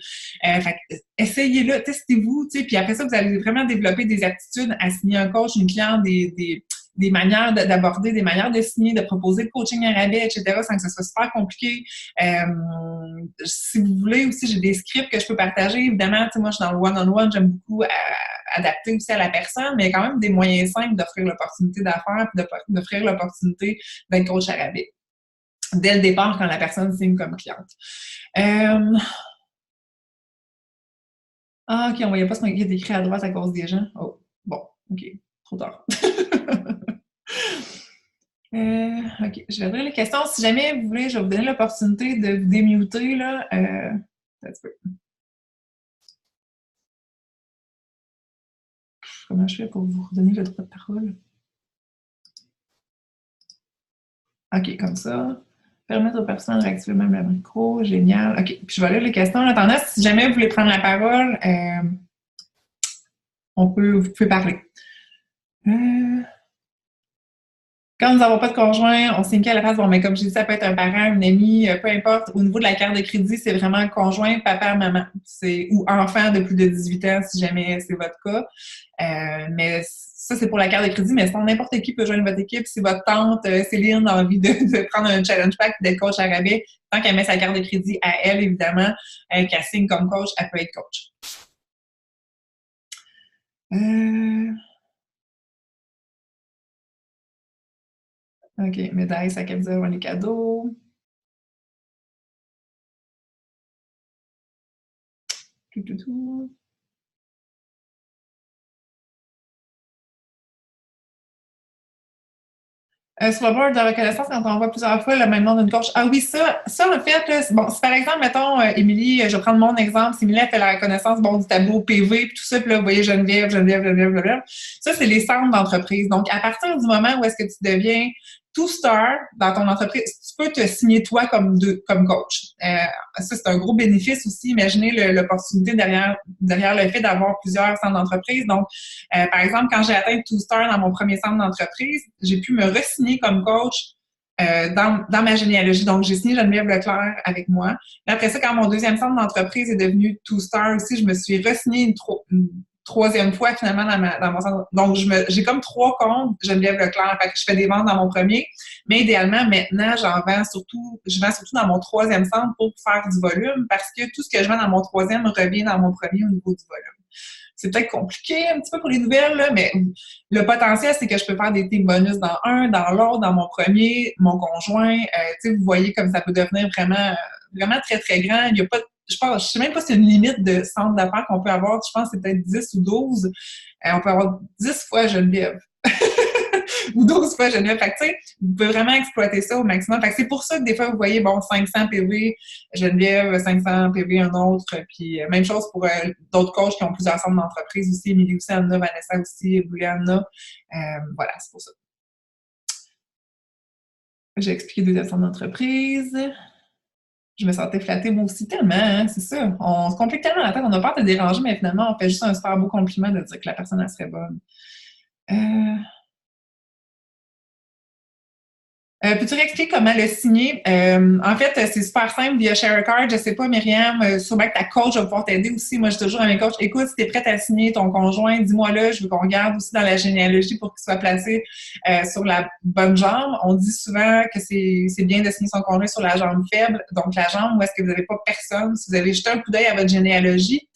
Fait que, essayez-le, testez-vous, tu sais, puis après ça, vous allez vraiment développer des aptitudes à signer un coach, une cliente, des manières d'aborder, des manières de signer, de proposer le coaching à rabais, etc., sans que ce soit super compliqué. Si vous voulez aussi, j'ai des scripts que je peux partager. Évidemment, tu sais, moi, je suis dans le one-on-one, j'aime beaucoup adapter aussi à la personne, mais quand même des moyens simples d'offrir l'opportunité d'affaires et d'offrir l'opportunité d'être coach à rabais dès le départ quand la personne signe comme cliente. Ah, OK, on voyait pas ce qu'on a écrit à droite à cause des gens. Oh, bon, OK, trop tard. OK, je vais ouvrir les questions. Si jamais vous voulez, je vais vous donner l'opportunité de vous démuter, là. Comment je fais pour vous redonner le droit de parole? OK, comme ça. Permettre aux personnes de réactiver même le micro. Génial. OK, puis je vais lire les questions. En attendant, si jamais vous voulez prendre la parole, vous pouvez parler. Quand nous n'avons pas de conjoint, on signe à la face. Bon, mais comme je dis, ça peut être un parent, une amie, peu importe. Au niveau de la carte de crédit, c'est vraiment conjoint, papa, maman. Ou enfant de plus de 18 ans, si jamais c'est votre cas. Mais ça, c'est pour la carte de crédit, mais sinon, n'importe qui peut joindre votre équipe. Si votre tante Céline a envie de prendre un challenge pack et d'être coach à rabais, tant qu'elle met sa carte de crédit à elle, évidemment, qu'elle signe comme coach, elle peut être coach. OK, médaille, sac à dire, les cadeaux. Tout. Sur le board de reconnaissance, quand on voit plusieurs fois le même nom d'une coach. Ah oui, ça en fait, là, bon, si par exemple, mettons, Émilie, je vais prendre mon exemple, si Émilie a fait la reconnaissance, bon, du tableau PV, puis tout ça, puis là, vous voyez Geneviève. Ça, c'est les centres d'entreprise. Donc, à partir du moment où est-ce que tu deviens two-star dans ton entreprise, tu peux te signer toi comme coach. Ça, c'est un gros bénéfice aussi. Imaginez l'opportunité derrière le fait d'avoir plusieurs centres d'entreprise. Donc, par exemple, quand j'ai atteint two-star dans mon premier centre d'entreprise, j'ai pu me re-signer comme coach dans ma généalogie. Donc, j'ai signé Geneviève Leclerc avec moi. Et après ça, quand mon deuxième centre d'entreprise est devenu two-star aussi, je me suis re-signé une troisième fois finalement dans mon centre. Donc, j'ai comme 3 comptes Geneviève Leclerc. Fait que je fais des ventes dans mon premier, mais idéalement, maintenant, je vends surtout dans mon troisième centre pour faire du volume parce que tout ce que je vends dans mon troisième revient dans mon premier au niveau du volume. C'est peut-être compliqué un petit peu pour les nouvelles, là, mais le potentiel, c'est que je peux faire des team bonus dans un, dans l'autre, dans mon premier, mon conjoint. Vous voyez comme ça peut devenir vraiment très, très grand. Il y a pas je sais même pas si c'est une limite de centre d'affaires qu'on peut avoir. Je pense que c'est peut-être 10 ou 12. On peut avoir 10 fois Geneviève. ou 12 fois Geneviève. Fait que, tu sais, vous pouvez vraiment exploiter ça au maximum. Fait que c'est pour ça que des fois, vous voyez, bon, 500 PV Geneviève, 500 PV un autre, puis même chose pour d'autres coachs qui ont plusieurs centres d'entreprise aussi, Émilie aussi, Anna, Vanessa aussi, Bouliana. Voilà, c'est pour ça. J'ai expliqué deux centres d'entreprise. Je me sentais flattée, moi aussi, tellement, hein, c'est ça. On se complique tellement la tête, on a peur de déranger, mais finalement, on fait juste un super beau compliment de dire que la personne, elle serait bonne. Peux-tu réexpliquer comment le signer? En fait, c'est super simple via ShareAcard. Je sais pas, Myriam, sûrement que ta coach va pouvoir t'aider aussi. Moi, je dis toujours à mes coachs, écoute, si tu es prête à signer ton conjoint, dis-moi là, je veux qu'on regarde aussi dans la généalogie pour qu'il soit placé sur la bonne jambe. On dit souvent que c'est bien de signer son conjoint sur la jambe faible, donc la jambe où est-ce que vous n'avez pas personne. Si vous avez jeté un coup d'œil à votre généalogie,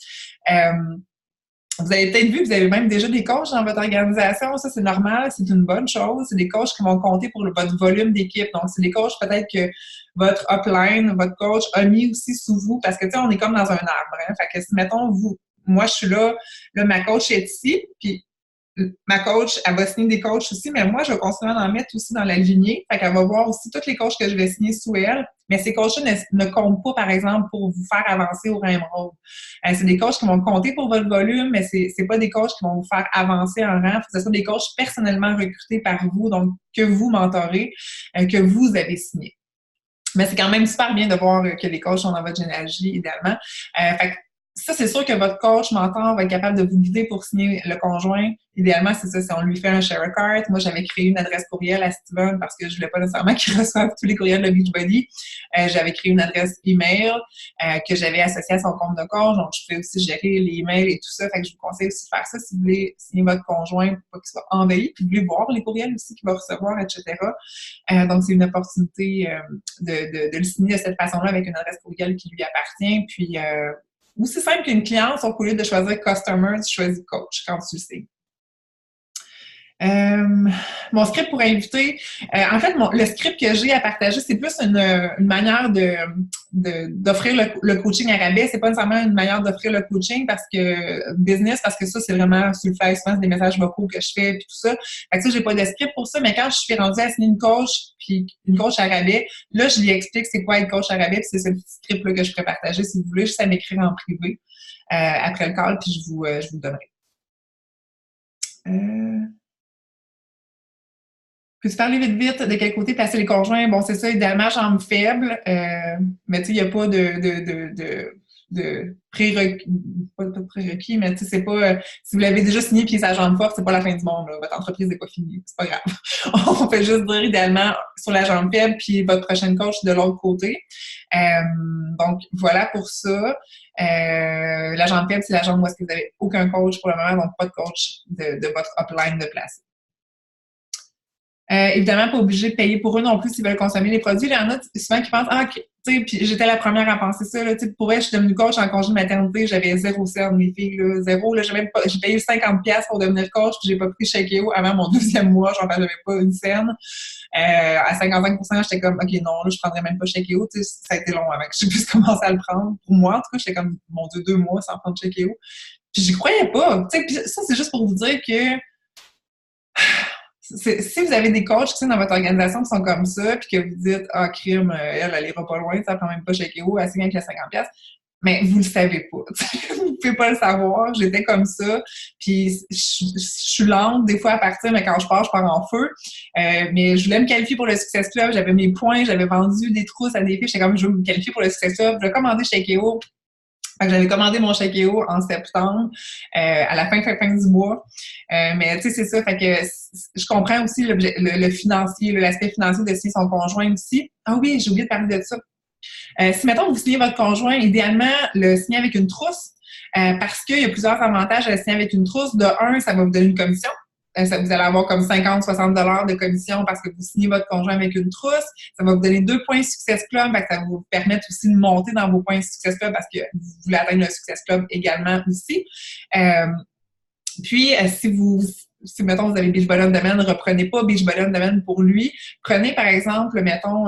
vous avez peut-être vu que vous avez même déjà des coachs dans votre organisation. Ça, c'est normal, c'est une bonne chose. C'est des coachs qui vont compter pour votre volume d'équipe. Donc, c'est des coachs peut-être que votre upline, votre coach a mis aussi sous vous parce que, tu sais, on est comme dans un arbre. Hein? Fait que si, mettons, moi, je suis là, ma coach est ici, puis ma coach, elle va signer des coachs aussi, mais moi, je vais continuer à en mettre aussi dans la lignée. Fait qu'elle va voir aussi tous les coachs que je vais signer sous elle. Mais ces coachs-là ne comptent pas, par exemple, pour vous faire avancer au rang émeraude. C'est des coachs qui vont compter pour votre volume, mais c'est pas des coachs qui vont vous faire avancer en rang. Ce sont des coachs personnellement recrutés par vous, donc que vous mentorez, que vous avez signé. Mais c'est quand même super bien de voir que les coachs sont dans votre généalogie, idéalement. Fait que ça, c'est sûr que votre coach mentor va être capable de vous guider pour signer le conjoint. Idéalement, c'est ça, si on lui fait un ShareAcard. Moi, j'avais créé une adresse courriel à Steven parce que je voulais pas nécessairement qu'il reçoive tous les courriels de Beachbody. J'avais créé une adresse email que j'avais associée à son compte de coach. Donc, je pouvais aussi gérer les emails et tout ça. Fait que je vous conseille aussi de faire ça si vous voulez signer votre conjoint pour pas qu'il soit envahi. Puis vous voulez voir les courriels aussi qu'il va recevoir, etc. Donc, c'est une opportunité de le signer de cette façon-là avec une adresse courriel qui lui appartient. Puis, aussi simple qu'une cliente, au lieu de choisir customer, tu choisis coach quand tu le sais. Mon script pour inviter, en fait, le script que j'ai à partager, c'est plus une manière d'offrir le coaching à rabais. C'est pas nécessairement une manière d'offrir le coaching parce que business, parce que ça, c'est vraiment sur le fly, souvent, c'est des messages vocaux que je fais puis tout ça. Fait que ça, j'ai pas de script pour ça, mais quand je suis rendue à signer une coach puis une coach à rabais, là, je lui explique c'est quoi être coach à rabais, puis c'est ce petit script-là que je pourrais partager si vous voulez, juste à m'écrire en privé après le call, puis je vous le donnerai. Peux-tu parler vite de quel côté placer les conjoints? Bon, c'est ça, idéalement, jambe faible, mais tu sais, il n'y a pas de prérequis, pas de prérequis, mais tu sais, c'est pas, si vous l'avez déjà signé puis sa jambe forte, c'est pas la fin du monde, là. Votre entreprise n'est pas finie, c'est pas grave. On peut juste dire, idéalement, sur la jambe faible puis votre prochaine coach de l'autre côté. Donc, voilà pour ça. La jambe faible, c'est la jambe où est-ce que vous n'avez aucun coach pour le moment, donc pas de coach de votre upline de placer. Évidemment, pas obligé de payer pour eux non plus s'ils veulent consommer les produits. Il y en a souvent qui pensent, tu sais, puis j'étais la première à penser ça, là, tu sais, pour elle, je suis devenue coach en congé de maternité, j'avais 0 cent, mes filles, là, 0, là, j'ai payé 50$ pour devenir coach, puis j'ai pas pris Shakeo avant mon 2e mois, j'en avais pas une scène. À 55%, j'étais comme, OK, non, là, je prendrais même pas Shakeo, tu sais, ça a été long avant que je puisse commencer à le prendre. Pour moi, en tout cas, j'étais comme, mon Dieu, 2 mois sans prendre Shakeo. Puis j'y croyais pas, tu sais, puis ça, c'est juste pour vous dire que si vous avez des coachs dans votre organisation qui sont comme ça, puis que vous dites, crime, elle ira pas loin, ça prend même pas Shakeo, elle signe avec la 50$, mais vous le savez pas. Vous pouvez pas le savoir. J'étais comme ça, puis je suis lente des fois à partir, mais quand je pars en feu. Mais je voulais me qualifier pour le Success Club, j'avais mes points, j'avais vendu des trousses à des filles, j'étais comme, je veux me qualifier pour le Success Club, je vais commander Shakeo. Fait que j'avais commandé mon Shakeo en septembre, à la fin du mois. Mais tu sais, c'est ça. Fait que je comprends aussi le financier, l'aspect financier de signer son conjoint aussi. Ah oui, j'ai oublié de parler de ça. Si, mettons, vous signez votre conjoint, idéalement, le signer avec une trousse, parce qu'il y a plusieurs avantages à le signer avec une trousse. De un, ça va vous donner une commission. Vous allez avoir comme 50-60$ de commission parce que vous signez votre conjoint avec une trousse. Ça va vous donner 2 points Success Club. Ça va vous permettre aussi de monter dans vos points Success Club parce que vous voulez atteindre le Success Club également aussi. Puis, si vous si, mettons, vous avez Beachbody On Demand, reprenez pas Beachbody On Demand pour lui. Prenez, par exemple, mettons,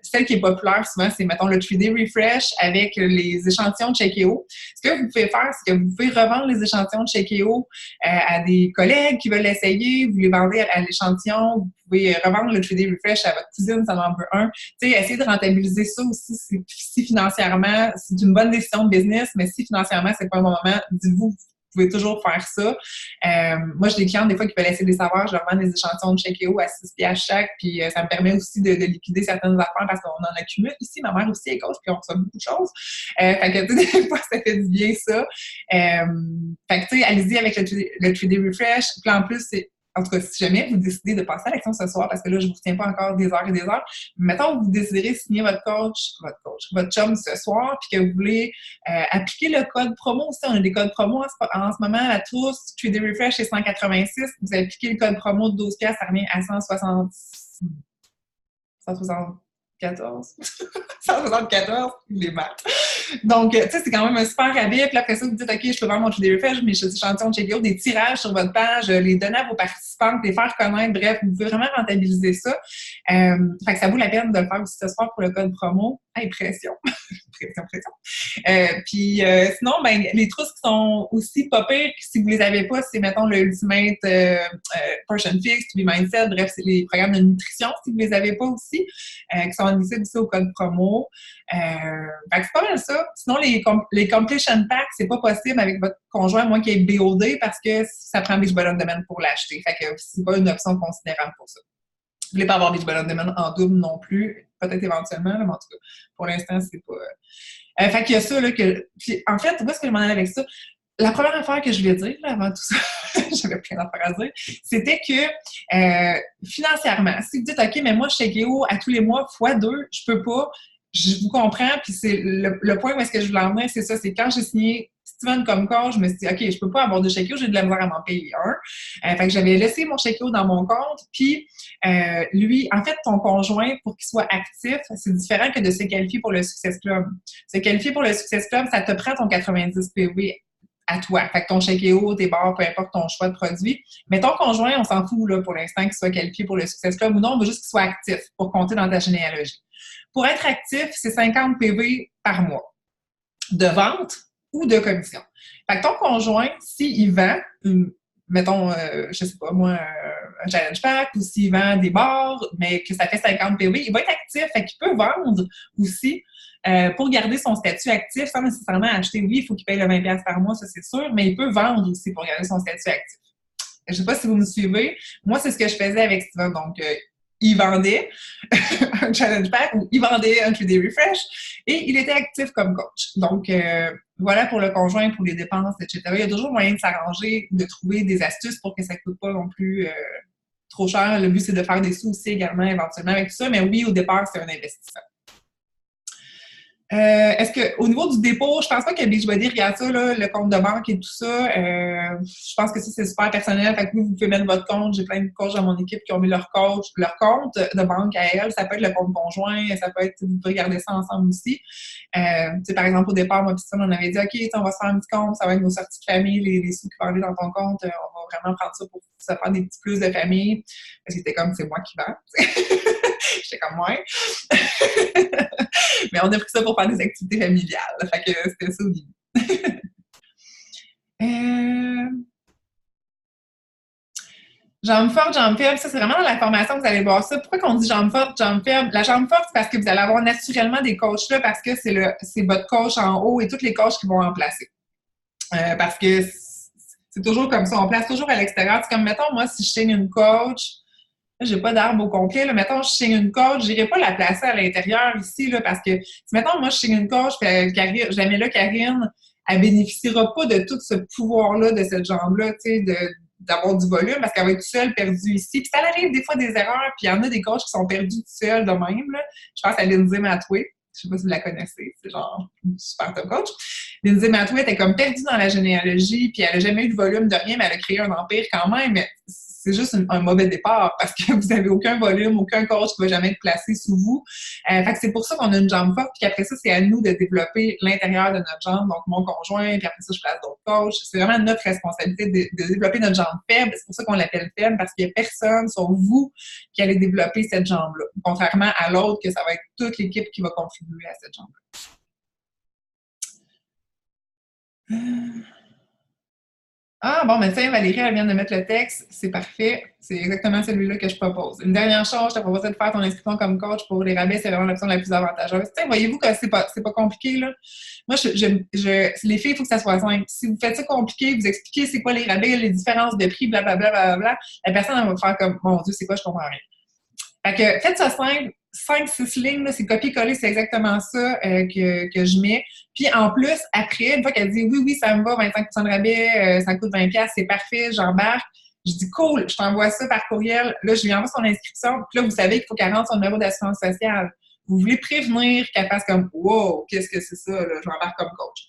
celle qui est populaire souvent, c'est, mettons, le 3D Refresh avec les échantillons de Shake.io. Ce que vous pouvez faire, c'est que vous pouvez revendre les échantillons de Shake.io à des collègues qui veulent l'essayer. Vous les vendez à l'échantillon. Vous pouvez revendre le 3D Refresh à votre cousine, ça en veut un. Tu sais, essayez de rentabiliser ça aussi si financièrement, c'est une bonne décision de business, mais si financièrement, c'est pas un bon moment, dites-vous, vous pouvez toujours faire ça. Moi, j'ai des clients, des fois, qui veulent essayer des saveurs. Je leur vends des échantillons de Shake.io à 6$ chaque, puis ça me permet aussi de liquider certaines affaires parce qu'on en accumule ici. Ma mère aussi est coach, puis on reçoit beaucoup de choses. Fait que, tu sais, des fois, ça fait du bien, ça. Fait que, tu sais, allez-y avec le 3D Refresh. Puis en plus, en tout cas, si jamais vous décidez de passer à l'action ce soir, parce que là, je ne vous tiens pas encore des heures et des heures, mettons que vous désirez signer votre chum ce soir, puis que vous voulez appliquer le code promo aussi. On a des codes promo en ce moment à tous. 3D Refresh, c'est 186. Vous appliquez le code promo de 12$, ça revient à 174. 174, les maths. Donc, tu sais, c'est quand même un super rabais. Puis après ça, vous dites, OK, je peux vendre mon 3D Refresh, mes échantillons de Shake.io, des tirages sur votre page, les donner à vos participants, les faire connaître. Bref, vous pouvez vraiment rentabiliser ça. Fait que ça vaut la peine de le faire aussi ce soir pour le code promo. Hey, pression. pression. Puis sinon, ben, les trousses qui sont aussi pas pires, si vous les avez pas, c'est, mettons, le Ultimate Portion Fix, To Be Mindset. Bref, c'est les programmes de nutrition, si vous les avez pas aussi, qui sont admissibles aussi au code promo. Fait que c'est pas mal ça. Sinon, les Completion Packs, c'est pas possible avec votre conjoint, moi qui est BOD, parce que ça prend Beachbody On Demand pour l'acheter. Fait que c'est pas une option considérable pour ça. Vous voulez pas avoir Beachbody On Demand en double non plus, peut-être éventuellement, là, mais en tout cas, pour l'instant, c'est pas... fait qu'il y a ça, là, que... Puis, en fait, où est-ce que je m'en allais avec ça? La première affaire que je voulais dire, là, avant tout ça, j'avais plein d'affaires à dire, c'était que financièrement, si vous dites, OK, mais moi, Shake.io, à tous les mois, x2, je peux pas, je vous comprends, puis c'est le point où est-ce que je voulais en venir, c'est ça, c'est quand j'ai signé Steven comme coach, je me suis dit, OK, je peux pas avoir de Shake.io, j'ai de la misère à m'en payer un. Fait que j'avais laissé mon Shake.io dans mon compte, puis lui, en fait, ton conjoint, pour qu'il soit actif, c'est différent que de se qualifier pour le Success Club. Se qualifier pour le Success Club, ça te prend ton 90 PV à toi. Fait que ton Shake.io, tes barres, peu importe ton choix de produit. Mais ton conjoint, on s'en fout là, pour l'instant qu'il soit qualifié pour le Success Club ou non, on veut juste qu'il soit actif pour compter dans ta généalogie. Pour être actif, c'est 50 PV par mois de vente ou de commission. Fait que ton conjoint, s'il vend, mettons, je sais pas moi, un challenge pack ou s'il vend des barres, mais que ça fait 50 PV, il va être actif, fait qu'il peut vendre aussi pour garder son statut actif sans nécessairement acheter. Oui, il faut qu'il paye le 20$ par mois, ça c'est sûr, mais il peut vendre aussi pour garder son statut actif. Je sais pas si vous me suivez. Moi, c'est ce que je faisais avec Steven. Donc, il vendait un challenge pack ou il vendait un 3D Refresh et il était actif comme coach. Donc, voilà pour le conjoint, pour les dépenses, etc. Il y a toujours moyen de s'arranger, de trouver des astuces pour que ça ne coûte pas non plus trop cher. Le but, c'est de faire des sous aussi également éventuellement avec tout ça. Mais oui, au départ, c'est un investissement. Est-ce qu'au niveau du dépôt, je pense pas que Beachbody regarde ça, là, le compte de banque et tout ça. Je pense que ça, c'est super personnel. Fait que vous pouvez mettre votre compte. J'ai plein de coachs dans mon équipe qui ont mis leur compte de banque à elle. Ça peut être le compte conjoint, ça peut être, vous pouvez regarder ça ensemble aussi. Par exemple, au départ, moi, on avait dit, OK, on va se faire un petit compte, ça va être nos sorties de famille, les sous qui vont aller dans ton compte. On va vraiment prendre ça pour se faire des petits plus de famille. Parce que c'était comme, c'est moi qui vends. J'étais comme, ouais. Mais on a pris ça pour faire des activités familiales. Fait que c'était ça au début. Jambes fortes, jambes faibles, ça c'est vraiment dans la formation que vous allez voir ça. Pourquoi qu'on dit jambes fortes, jambes faibles? La jambe forte, c'est parce que vous allez avoir naturellement des coachs là, parce que c'est votre coach en haut et tous les coachs qui vont en placer. Parce que c'est toujours comme ça, on place toujours à l'extérieur. C'est comme, mettons, moi, si je signe une coach, là, j'ai pas d'arbre au complet, là, mettons, je signe une coach, j'irai pas la placer à l'intérieur ici, là, parce que, si, mettons, moi, je signe une coach, puis jamais là, Karine, elle bénéficiera pas de tout ce pouvoir-là, de cette jambe-là, tu sais, d'avoir du volume, parce qu'elle va être seule, perdue ici. Puis ça arrive des fois des erreurs, puis il y en a des coachs qui sont perdus tout seuls de même, là. Je pense à Lindsay Matway. Je sais pas si vous la connaissez, c'est genre une super top coach. Lindsay Matway était comme perdue dans la généalogie, puis elle a jamais eu de volume de rien, mais elle a créé un empire quand même. Mais c'est juste un mauvais départ parce que vous n'avez aucun volume, aucun coach qui va jamais être placé sous vous. Fait que c'est pour ça qu'on a une jambe forte, puis après ça, c'est à nous de développer l'intérieur de notre jambe, donc mon conjoint, puis après ça, je place d'autres coachs. C'est vraiment notre responsabilité de développer notre jambe faible. C'est pour ça qu'on l'appelle faible, parce qu'il n'y a personne, sauf vous, qui allez développer cette jambe-là. Contrairement à l'autre, que ça va être toute l'équipe qui va contribuer à cette jambe-là. Ah, bon, mais tiens, Valérie, elle vient de mettre le texte. C'est parfait. C'est exactement celui-là que je propose. Une dernière chose, je te propose de faire ton inscription comme coach pour les rabais. C'est vraiment l'option la plus avantageuse. Tiens, voyez-vous que c'est pas compliqué, là? Moi, les filles, il faut que ça soit simple. Si vous faites ça compliqué, vous expliquez c'est quoi les rabais, les différences de prix, blablabla, blablabla, la personne, elle va faire comme, mon Dieu, c'est quoi, je comprends rien. Fait que faites ça simple, 5-6 lignes, c'est copier-coller, c'est exactement ça que je mets. Puis en plus, après, une fois qu'elle dit oui, ça me va, 25% de rabais, ça coûte 20$, c'est parfait, j'embarque. Je dis cool, je t'envoie ça par courriel. Là, je lui envoie son inscription. Puis là, vous savez qu'il faut qu'elle rentre son numéro d'assurance sociale. Vous voulez prévenir qu'elle fasse comme wow, qu'est-ce que c'est ça, là, je m'embarque comme coach.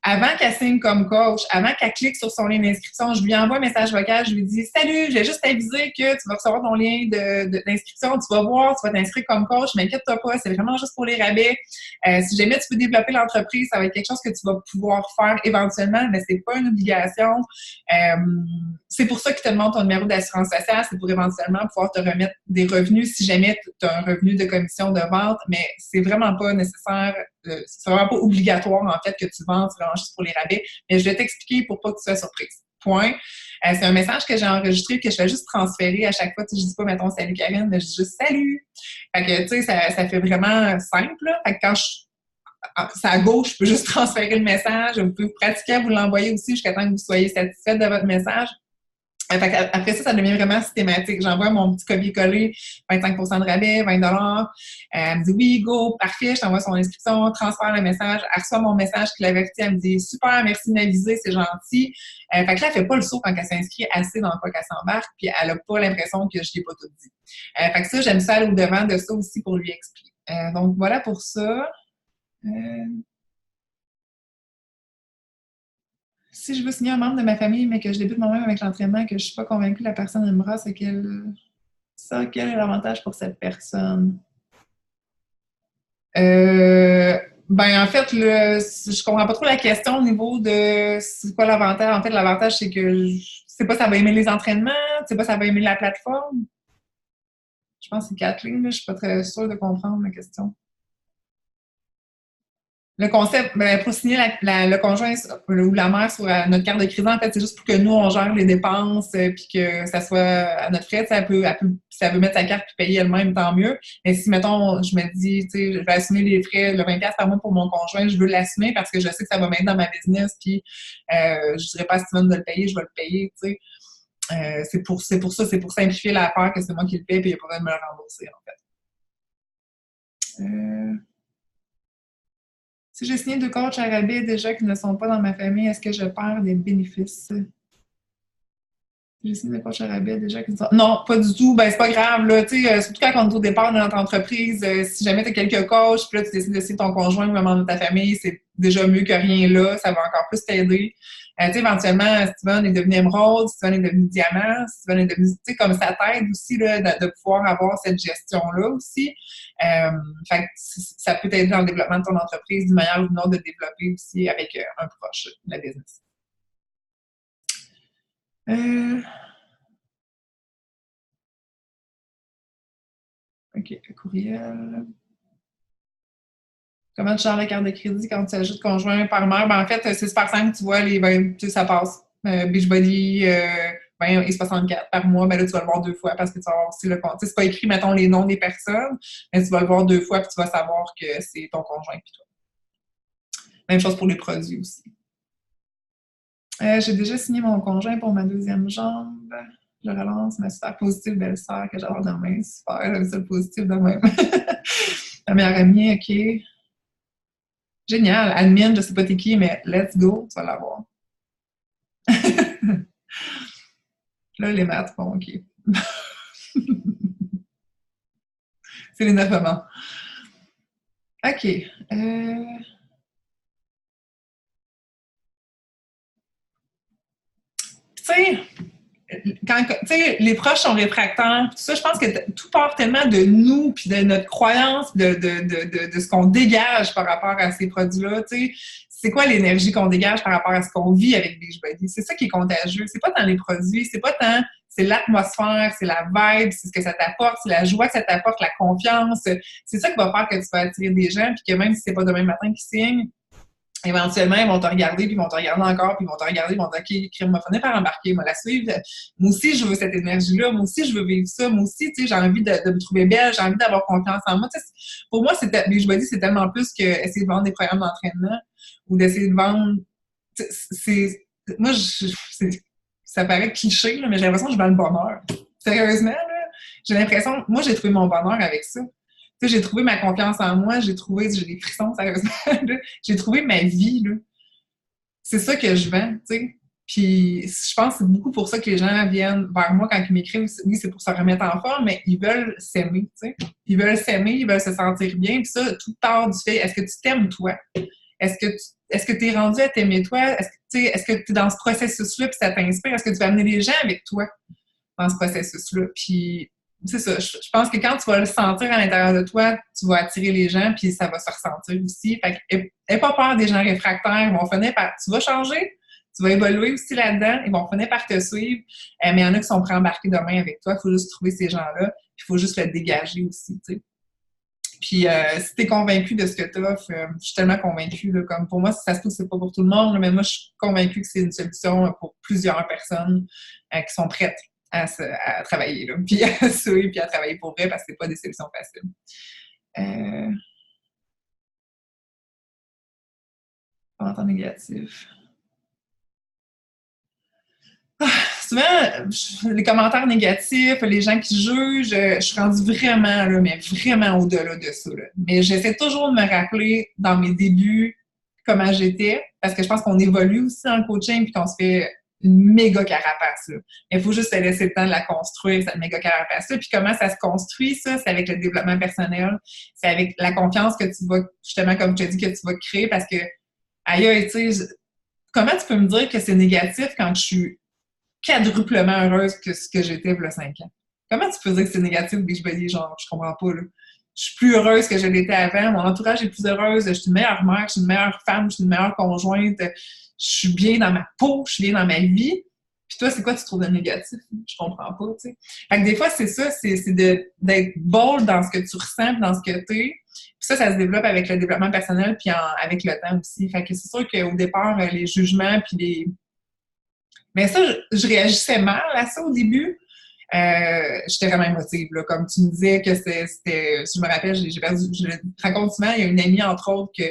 Avant qu'elle signe comme coach, avant qu'elle clique sur son lien d'inscription, je lui envoie un message vocal, je lui dis « Salut, j'ai juste avisé que tu vas recevoir ton lien d'inscription, tu vas voir, tu vas t'inscrire comme coach, mais inquiète-toi pas, c'est vraiment juste pour les rabais. Si jamais tu veux développer l'entreprise, ça va être quelque chose que tu vas pouvoir faire éventuellement, mais c'est pas une obligation. C'est pour ça qu'ils te demandent ton numéro d'assurance sociale, c'est pour éventuellement pouvoir te remettre des revenus si jamais tu as un revenu de commission de vente, mais c'est vraiment pas nécessaire. C'est vraiment pas obligatoire, en fait, que tu vendes, c'est vraiment juste pour les rabais. Mais je vais t'expliquer pour pas que tu sois surprise. Point. C'est un message que j'ai enregistré, que je fais juste transférer à chaque fois. Tu sais, je dis pas, mettons, salut Karine, mais je dis juste salut. Fait que, tu sais, ça fait vraiment simple, là. Fait que quand c'est à gauche, je peux juste transférer le message. Vous pouvez vous pratiquer à vous l'envoyer aussi jusqu'à temps que vous soyez satisfaite de votre message. Après ça, ça devient vraiment systématique. J'envoie mon petit copier-coller, 25% de rabais, 20$. Elle me dit oui, go, parfait, je t'envoie son inscription, transfère le message, elle reçoit mon message qui l'avertit, elle me dit super, merci de m'aviser, c'est gentil. Fait que là, elle fait pas le saut quand elle s'inscrit, assez dans quoi qu'elle s'embarque, puis elle a pas l'impression que je l'ai pas tout dit. Fait que ça, j'aime ça aller au-devant de ça aussi pour lui expliquer. Donc voilà pour ça. Si je veux signer un membre de ma famille, mais que je débute moi-même avec l'entraînement, que je suis pas convaincue que la personne aimera, c'est quel est l'avantage pour cette personne? Ben en fait, je comprends pas trop la question au niveau de c'est quoi l'avantage. En fait, l'avantage, c'est que je sais pas ça va aimer les entraînements, je sais pas ça va aimer la plateforme. Je pense que c'est Kathleen, là, je suis pas très sûre de comprendre la question. Le concept, ben, pour signer le conjoint ou la mère sur notre carte de crédit, en fait, c'est juste pour que nous, on gère les dépenses puis que ça soit à notre frais. Si elle veut mettre sa carte et payer elle-même, tant mieux. Mais si, mettons, je me dis, tu sais, je vais assumer les frais, le 20$ par mois pour mon conjoint, je veux l'assumer parce que je sais que ça va m'aider dans ma business puis je dirais pas à Steven de le payer, je vais le payer, tu sais. C'est pour ça, c'est pour simplifier l'affaire que c'est moi qui le paye puis il n'y a pas besoin de me le rembourser, en fait. Si j'ai signé 2 coachs à rabais déjà qui ne sont pas dans ma famille, est-ce que je perds des bénéfices? Si j'ai signé 2 coachs à rabais déjà qui ne sont... Non, pas du tout. Ben, c'est pas grave, là. Tu sais, surtout quand on est au départ de notre entreprise, si jamais tu as quelques coachs, puis là, tu décides de signer ton conjoint ou un membre de ta famille, c'est déjà mieux que rien là. Ça va encore plus t'aider. Tu sais, éventuellement, Steven est devenu émeraude, Steven est devenu diamant, Steven est devenu, tu sais, comme ça t'aide aussi, là, de pouvoir avoir cette gestion-là aussi. Fait que ça peut t'aider dans le développement de ton entreprise d'une manière ou d'une autre de développer aussi avec un proche de la business. OK, le courriel. Comment tu gères la carte de crédit quand tu ajoutes conjoint par mère? Ben, en fait, c'est super simple, tu vois, ça passe. Beachbody, 20 et 64 par mois, ben là, tu vas le voir 2 fois parce que tu vas avoir aussi le compte. C'est pas écrit, mettons, les noms des personnes, mais tu vas le voir 2 fois puis tu vas savoir que c'est ton conjoint puis toi. Même chose pour les produits aussi. J'ai déjà signé mon conjoint pour ma 2e jambe. Je relance ma super positive belle-sœur que j'adore demain. Super, j'aime ça le positif de même. Ma meilleure amie, OK. Génial. Admin, je sais pas t'es qui, mais let's go, tu vas l'avoir. Là, les maths, bon, OK. C'est les 9 moments. OK. Tu sais, quand, tu sais, les proches sont réfractaires, tout ça, je pense que tout part tellement de nous, puis de notre croyance, de ce qu'on dégage par rapport à ces produits-là, tu sais. C'est quoi l'énergie qu'on dégage par rapport à ce qu'on vit avec Beachbody? C'est ça qui est contagieux. C'est pas tant les produits, c'est pas tant, c'est l'atmosphère, c'est la vibe, c'est ce que ça t'apporte, c'est la joie que ça t'apporte, la confiance. C'est ça qui va faire que tu vas attirer des gens, puis que même si c'est pas demain matin qu'ils signent, éventuellement, ils vont te regarder, puis ils vont te regarder encore, puis ils vont te regarder, ils vont te dire, OK, crime, m'a fini par embarquer, moi la suivre. Moi aussi, je veux cette énergie-là. Moi aussi, je veux vivre ça. Moi aussi, tu sais, j'ai envie de me trouver belle, j'ai envie d'avoir confiance en moi. Tu sais, pour moi, je me dis, c'est tellement plus que essayer de vendre des programmes d'entraînement ou d'essayer de vendre. C'est, moi, ça paraît cliché, là, mais j'ai l'impression que je vends le bonheur. Sérieusement, là, j'ai l'impression, moi, j'ai trouvé mon bonheur avec ça. Tu sais, j'ai trouvé ma confiance en moi, j'ai des frissons, sérieusement. J'ai trouvé ma vie, là. C'est ça que je vends, tu sais. Puis je pense que c'est beaucoup pour ça que les gens viennent vers moi quand ils m'écrivent. Oui, c'est pour se remettre en forme, mais ils veulent s'aimer, tu sais. Ils veulent s'aimer, ils veulent se sentir bien. Puis ça, tout part du fait, est-ce que tu t'aimes, toi? Est-ce que tu es rendu à t'aimer, toi? Est-ce que tu es dans ce processus-là, puis ça t'inspire? Est-ce que tu vas amener les gens avec toi dans ce processus-là? Puis c'est ça, je pense que quand tu vas le sentir à l'intérieur de toi, tu vas attirer les gens, puis ça va se ressentir aussi. Fait que n'aie pas peur des gens réfractaires, ils vont finir par... Tu vas changer, tu vas évoluer aussi là-dedans, ils vont finir par te suivre, mais il y en a qui sont prêts à embarquer demain avec toi, il faut juste trouver ces gens-là, puis il faut juste le dégager aussi, tu sais. Puis si tu es convaincu de ce que tu offres, je suis tellement convaincue, là, comme pour moi, si ça se trouve, c'est pas pour tout le monde, là, mais moi, je suis convaincue que c'est une solution pour plusieurs personnes qui sont prêtes à travailler, là, puis à suivre, puis à travailler pour vrai, parce que c'est pas des solutions faciles. Commentaires négatifs. Souvent, les commentaires négatifs, les gens qui jugent, je suis rendue vraiment, là, mais vraiment au-delà de ça. Là. Mais j'essaie toujours de me rappeler dans mes débuts comment j'étais, parce que je pense qu'on évolue aussi dans le coaching puis qu'on se fait une méga carapace. Là. Mais il faut juste se laisser le temps de la construire, cette méga carapace-là. Puis comment ça se construit, ça? C'est avec le développement personnel, c'est avec la confiance que tu vas, justement, comme tu as dit, que tu vas créer, parce que, aïe, tu sais, comment tu peux me dire que c'est négatif quand je suis quadruplement heureuse que ce que j'étais il y a 5 ans. Comment tu peux dire que c'est négatif, Beachbody? Genre, je comprends pas, là. Je suis plus heureuse que je l'étais avant. Mon entourage est plus heureuse. Je suis une meilleure mère, je suis une meilleure femme, je suis une meilleure conjointe. Je suis bien dans ma peau, je suis bien dans ma vie. Puis toi, c'est quoi tu trouves de négatif? Je comprends pas, tu sais. Fait que des fois, c'est ça, c'est d'être bold dans ce que tu ressens, dans ce que tu es. Puis ça se développe avec le développement personnel, puis avec le temps aussi. Fait que c'est sûr qu'au départ, les jugements, puis mais ça, je réagissais mal à ça au début. J'étais vraiment émotive, là. Comme tu me disais que c'était je me rappelle, j'ai perdu, je le raconte souvent, il y a une amie, entre autres, que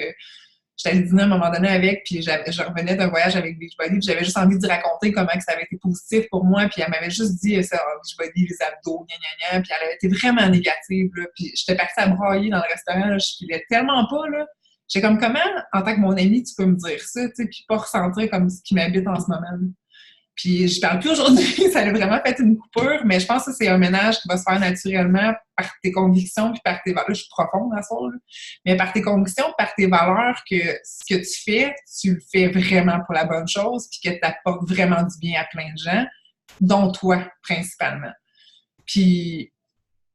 j'étais allée dîner à un moment donné avec, puis je revenais d'un voyage avec Beachbody, puis j'avais juste envie de raconter comment que ça avait été positif pour moi, puis elle m'avait juste dit, ça, Beachbody, les abdos, gna gna gna, puis elle avait été vraiment négative, là. Puis j'étais partie à brailler dans le restaurant, là, je filais tellement pas, là. J'étais comme, comment, en tant que mon amie, tu peux me dire ça, tu sais, puis pas ressentir comme ce qui m'habite en ce moment, là. Puis je parle plus aujourd'hui, ça a vraiment fait une coupure, mais je pense que c'est un ménage qui va se faire naturellement par tes convictions puis par tes valeurs. Là, je suis profonde à ça, là. Mais par tes convictions, par tes valeurs, que ce que tu fais, tu le fais vraiment pour la bonne chose puis que tu apportes vraiment du bien à plein de gens, dont toi, principalement. Puis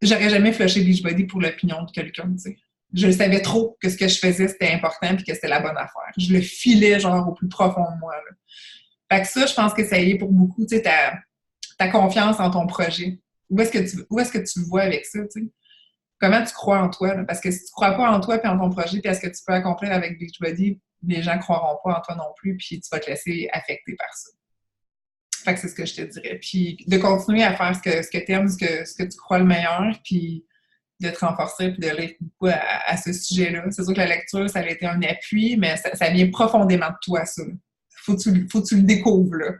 j'aurais jamais flushé Beachbody pour l'opinion de quelqu'un, tu sais. Je le savais trop que ce que je faisais, c'était important puis que c'était la bonne affaire. Je le filais, genre, au plus profond de moi, là. Fait que ça, je pense que ça y est pour beaucoup, tu sais, ta confiance en ton projet. Où est-ce que tu le vois avec ça, tu sais? Comment tu crois en toi, là? Parce que si tu crois pas en toi et en ton projet puis à ce que tu peux accomplir avec Beachbody, les gens croiront pas en toi non plus puis tu vas te laisser affecter par ça. Fait que c'est ce que je te dirais. Puis de continuer à faire ce que tu aimes, ce que tu crois le meilleur, puis de te renforcer puis de lire beaucoup à ce sujet-là. C'est sûr que la lecture, ça a été un appui, mais ça vient profondément de toi, ça. Faut que tu le découvres, là.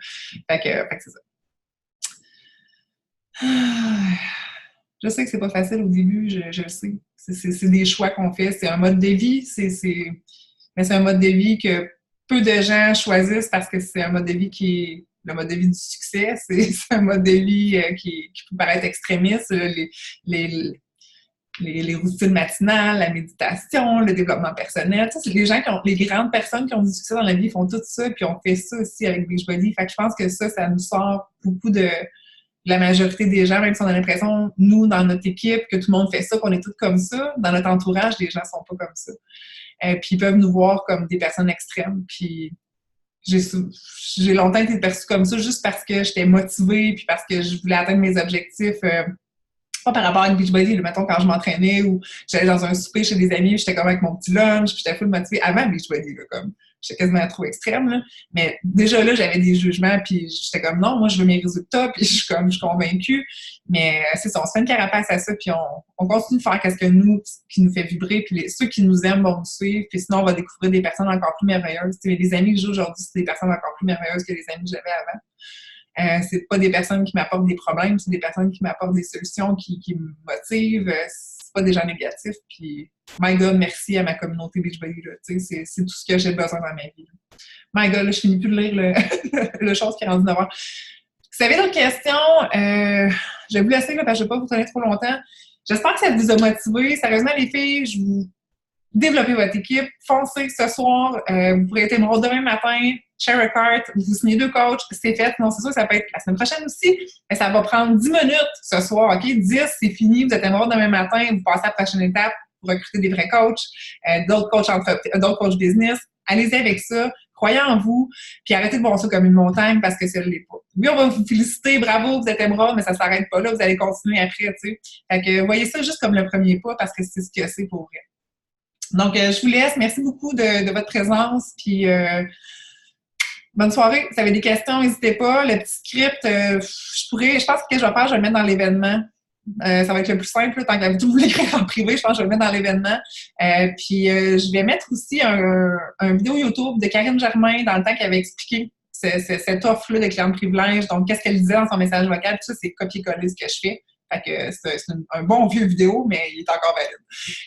Fait que c'est ça. Je sais que c'est pas facile au début, je le sais. C'est des choix qu'on fait. C'est un mode de vie, mais c'est un mode de vie que peu de gens choisissent parce que c'est un mode de vie qui est le mode de vie du succès. C'est un mode de vie qui peut paraître extrémiste. Les les routines matinales, la méditation, le développement personnel. Ça, c'est les gens les grandes personnes qui ont du succès dans la vie font tout ça, puis on fait ça aussi avec Beachbody. Fait que je pense que ça nous sort beaucoup de la majorité des gens, même si on a l'impression, nous, dans notre équipe, que tout le monde fait ça, qu'on est tous comme ça. Dans notre entourage, les gens sont pas comme ça. Puis ils peuvent nous voir comme des personnes extrêmes. Puis j'ai longtemps été perçue comme ça juste parce que j'étais motivée, puis parce que je voulais atteindre mes objectifs. Pas par rapport à Beachbody, mettons quand je m'entraînais ou j'allais dans un souper chez des amis, j'étais comme avec mon petit lunch, puis j'étais full motivée avant Beachbody, comme j'étais quasiment trop extrême, là. Mais déjà là, j'avais des jugements, puis j'étais comme non, moi je veux mes résultats, puis je suis convaincue. Mais c'est ça, on se fait une carapace à ça, puis on continue de faire qu'est-ce que qui nous fait vibrer, puis ceux qui nous aiment vont nous suivre, puis sinon on va découvrir des personnes encore plus merveilleuses. T'sais, les amis que j'ai aujourd'hui, c'est des personnes encore plus merveilleuses que les amis que j'avais avant. C'est pas des personnes qui m'apportent des problèmes, c'est des personnes qui m'apportent des solutions, qui me motivent. C'est pas des gens négatifs. Puis, my God, merci à ma communauté Beachbody. C'est tout ce que j'ai besoin dans ma vie. Là. My God, là, je finis plus de lire le chose qui est rendu 9 heures. Si vous avez d'autres questions, je vais vous laisser là, parce que je ne vais pas vous tenir trop longtemps. J'espère que ça vous a motivé. Sérieusement, les filles, je vous développez votre équipe, foncez ce soir. Vous pourrez être émeraude demain matin. Share a cart, vous signez 2 coachs, c'est fait. Non, c'est sûr, ça peut être la semaine prochaine aussi, mais ça va prendre 10 minutes ce soir, OK? 10, c'est fini, vous êtes émeraude demain matin, vous passez à la prochaine étape pour recruter des vrais coachs, d'autres coachs business. Allez-y avec ça, croyez en vous, puis arrêtez de voir ça comme une montagne parce que ça ne l'est pas. Oui, on va vous féliciter, bravo, vous êtes émeraude, mais ça ne s'arrête pas là, vous allez continuer après, tu sais. Fait que voyez ça juste comme le premier pas parce que c'est ce que c'est pour vrai. Donc, je vous laisse. Merci beaucoup de votre présence, puis bonne soirée. Si vous avez des questions, n'hésitez pas. Le petit script, je pense que je vais le mettre dans l'événement. Ça va être le plus simple, tant que vous l'écrire en privé, je pense que je vais le mettre dans l'événement. Puis je vais mettre aussi un vidéo YouTube de Karine Germain dans le temps qu'elle avait expliqué cette offre-là de client de privilège. Donc, qu'est-ce qu'elle disait dans son message vocal. Tout ça, c'est copier-coller ce que je fais. Fait que c'est un bon vieux vidéo, mais il est encore valide.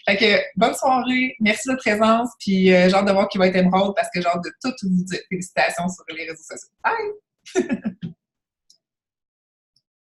Fait que bonne soirée, merci de votre présence, puis j'ai hâte de voir qui va être émeraude parce que j'ai hâte de tout vous dire. Félicitations sur les réseaux sociaux. Bye!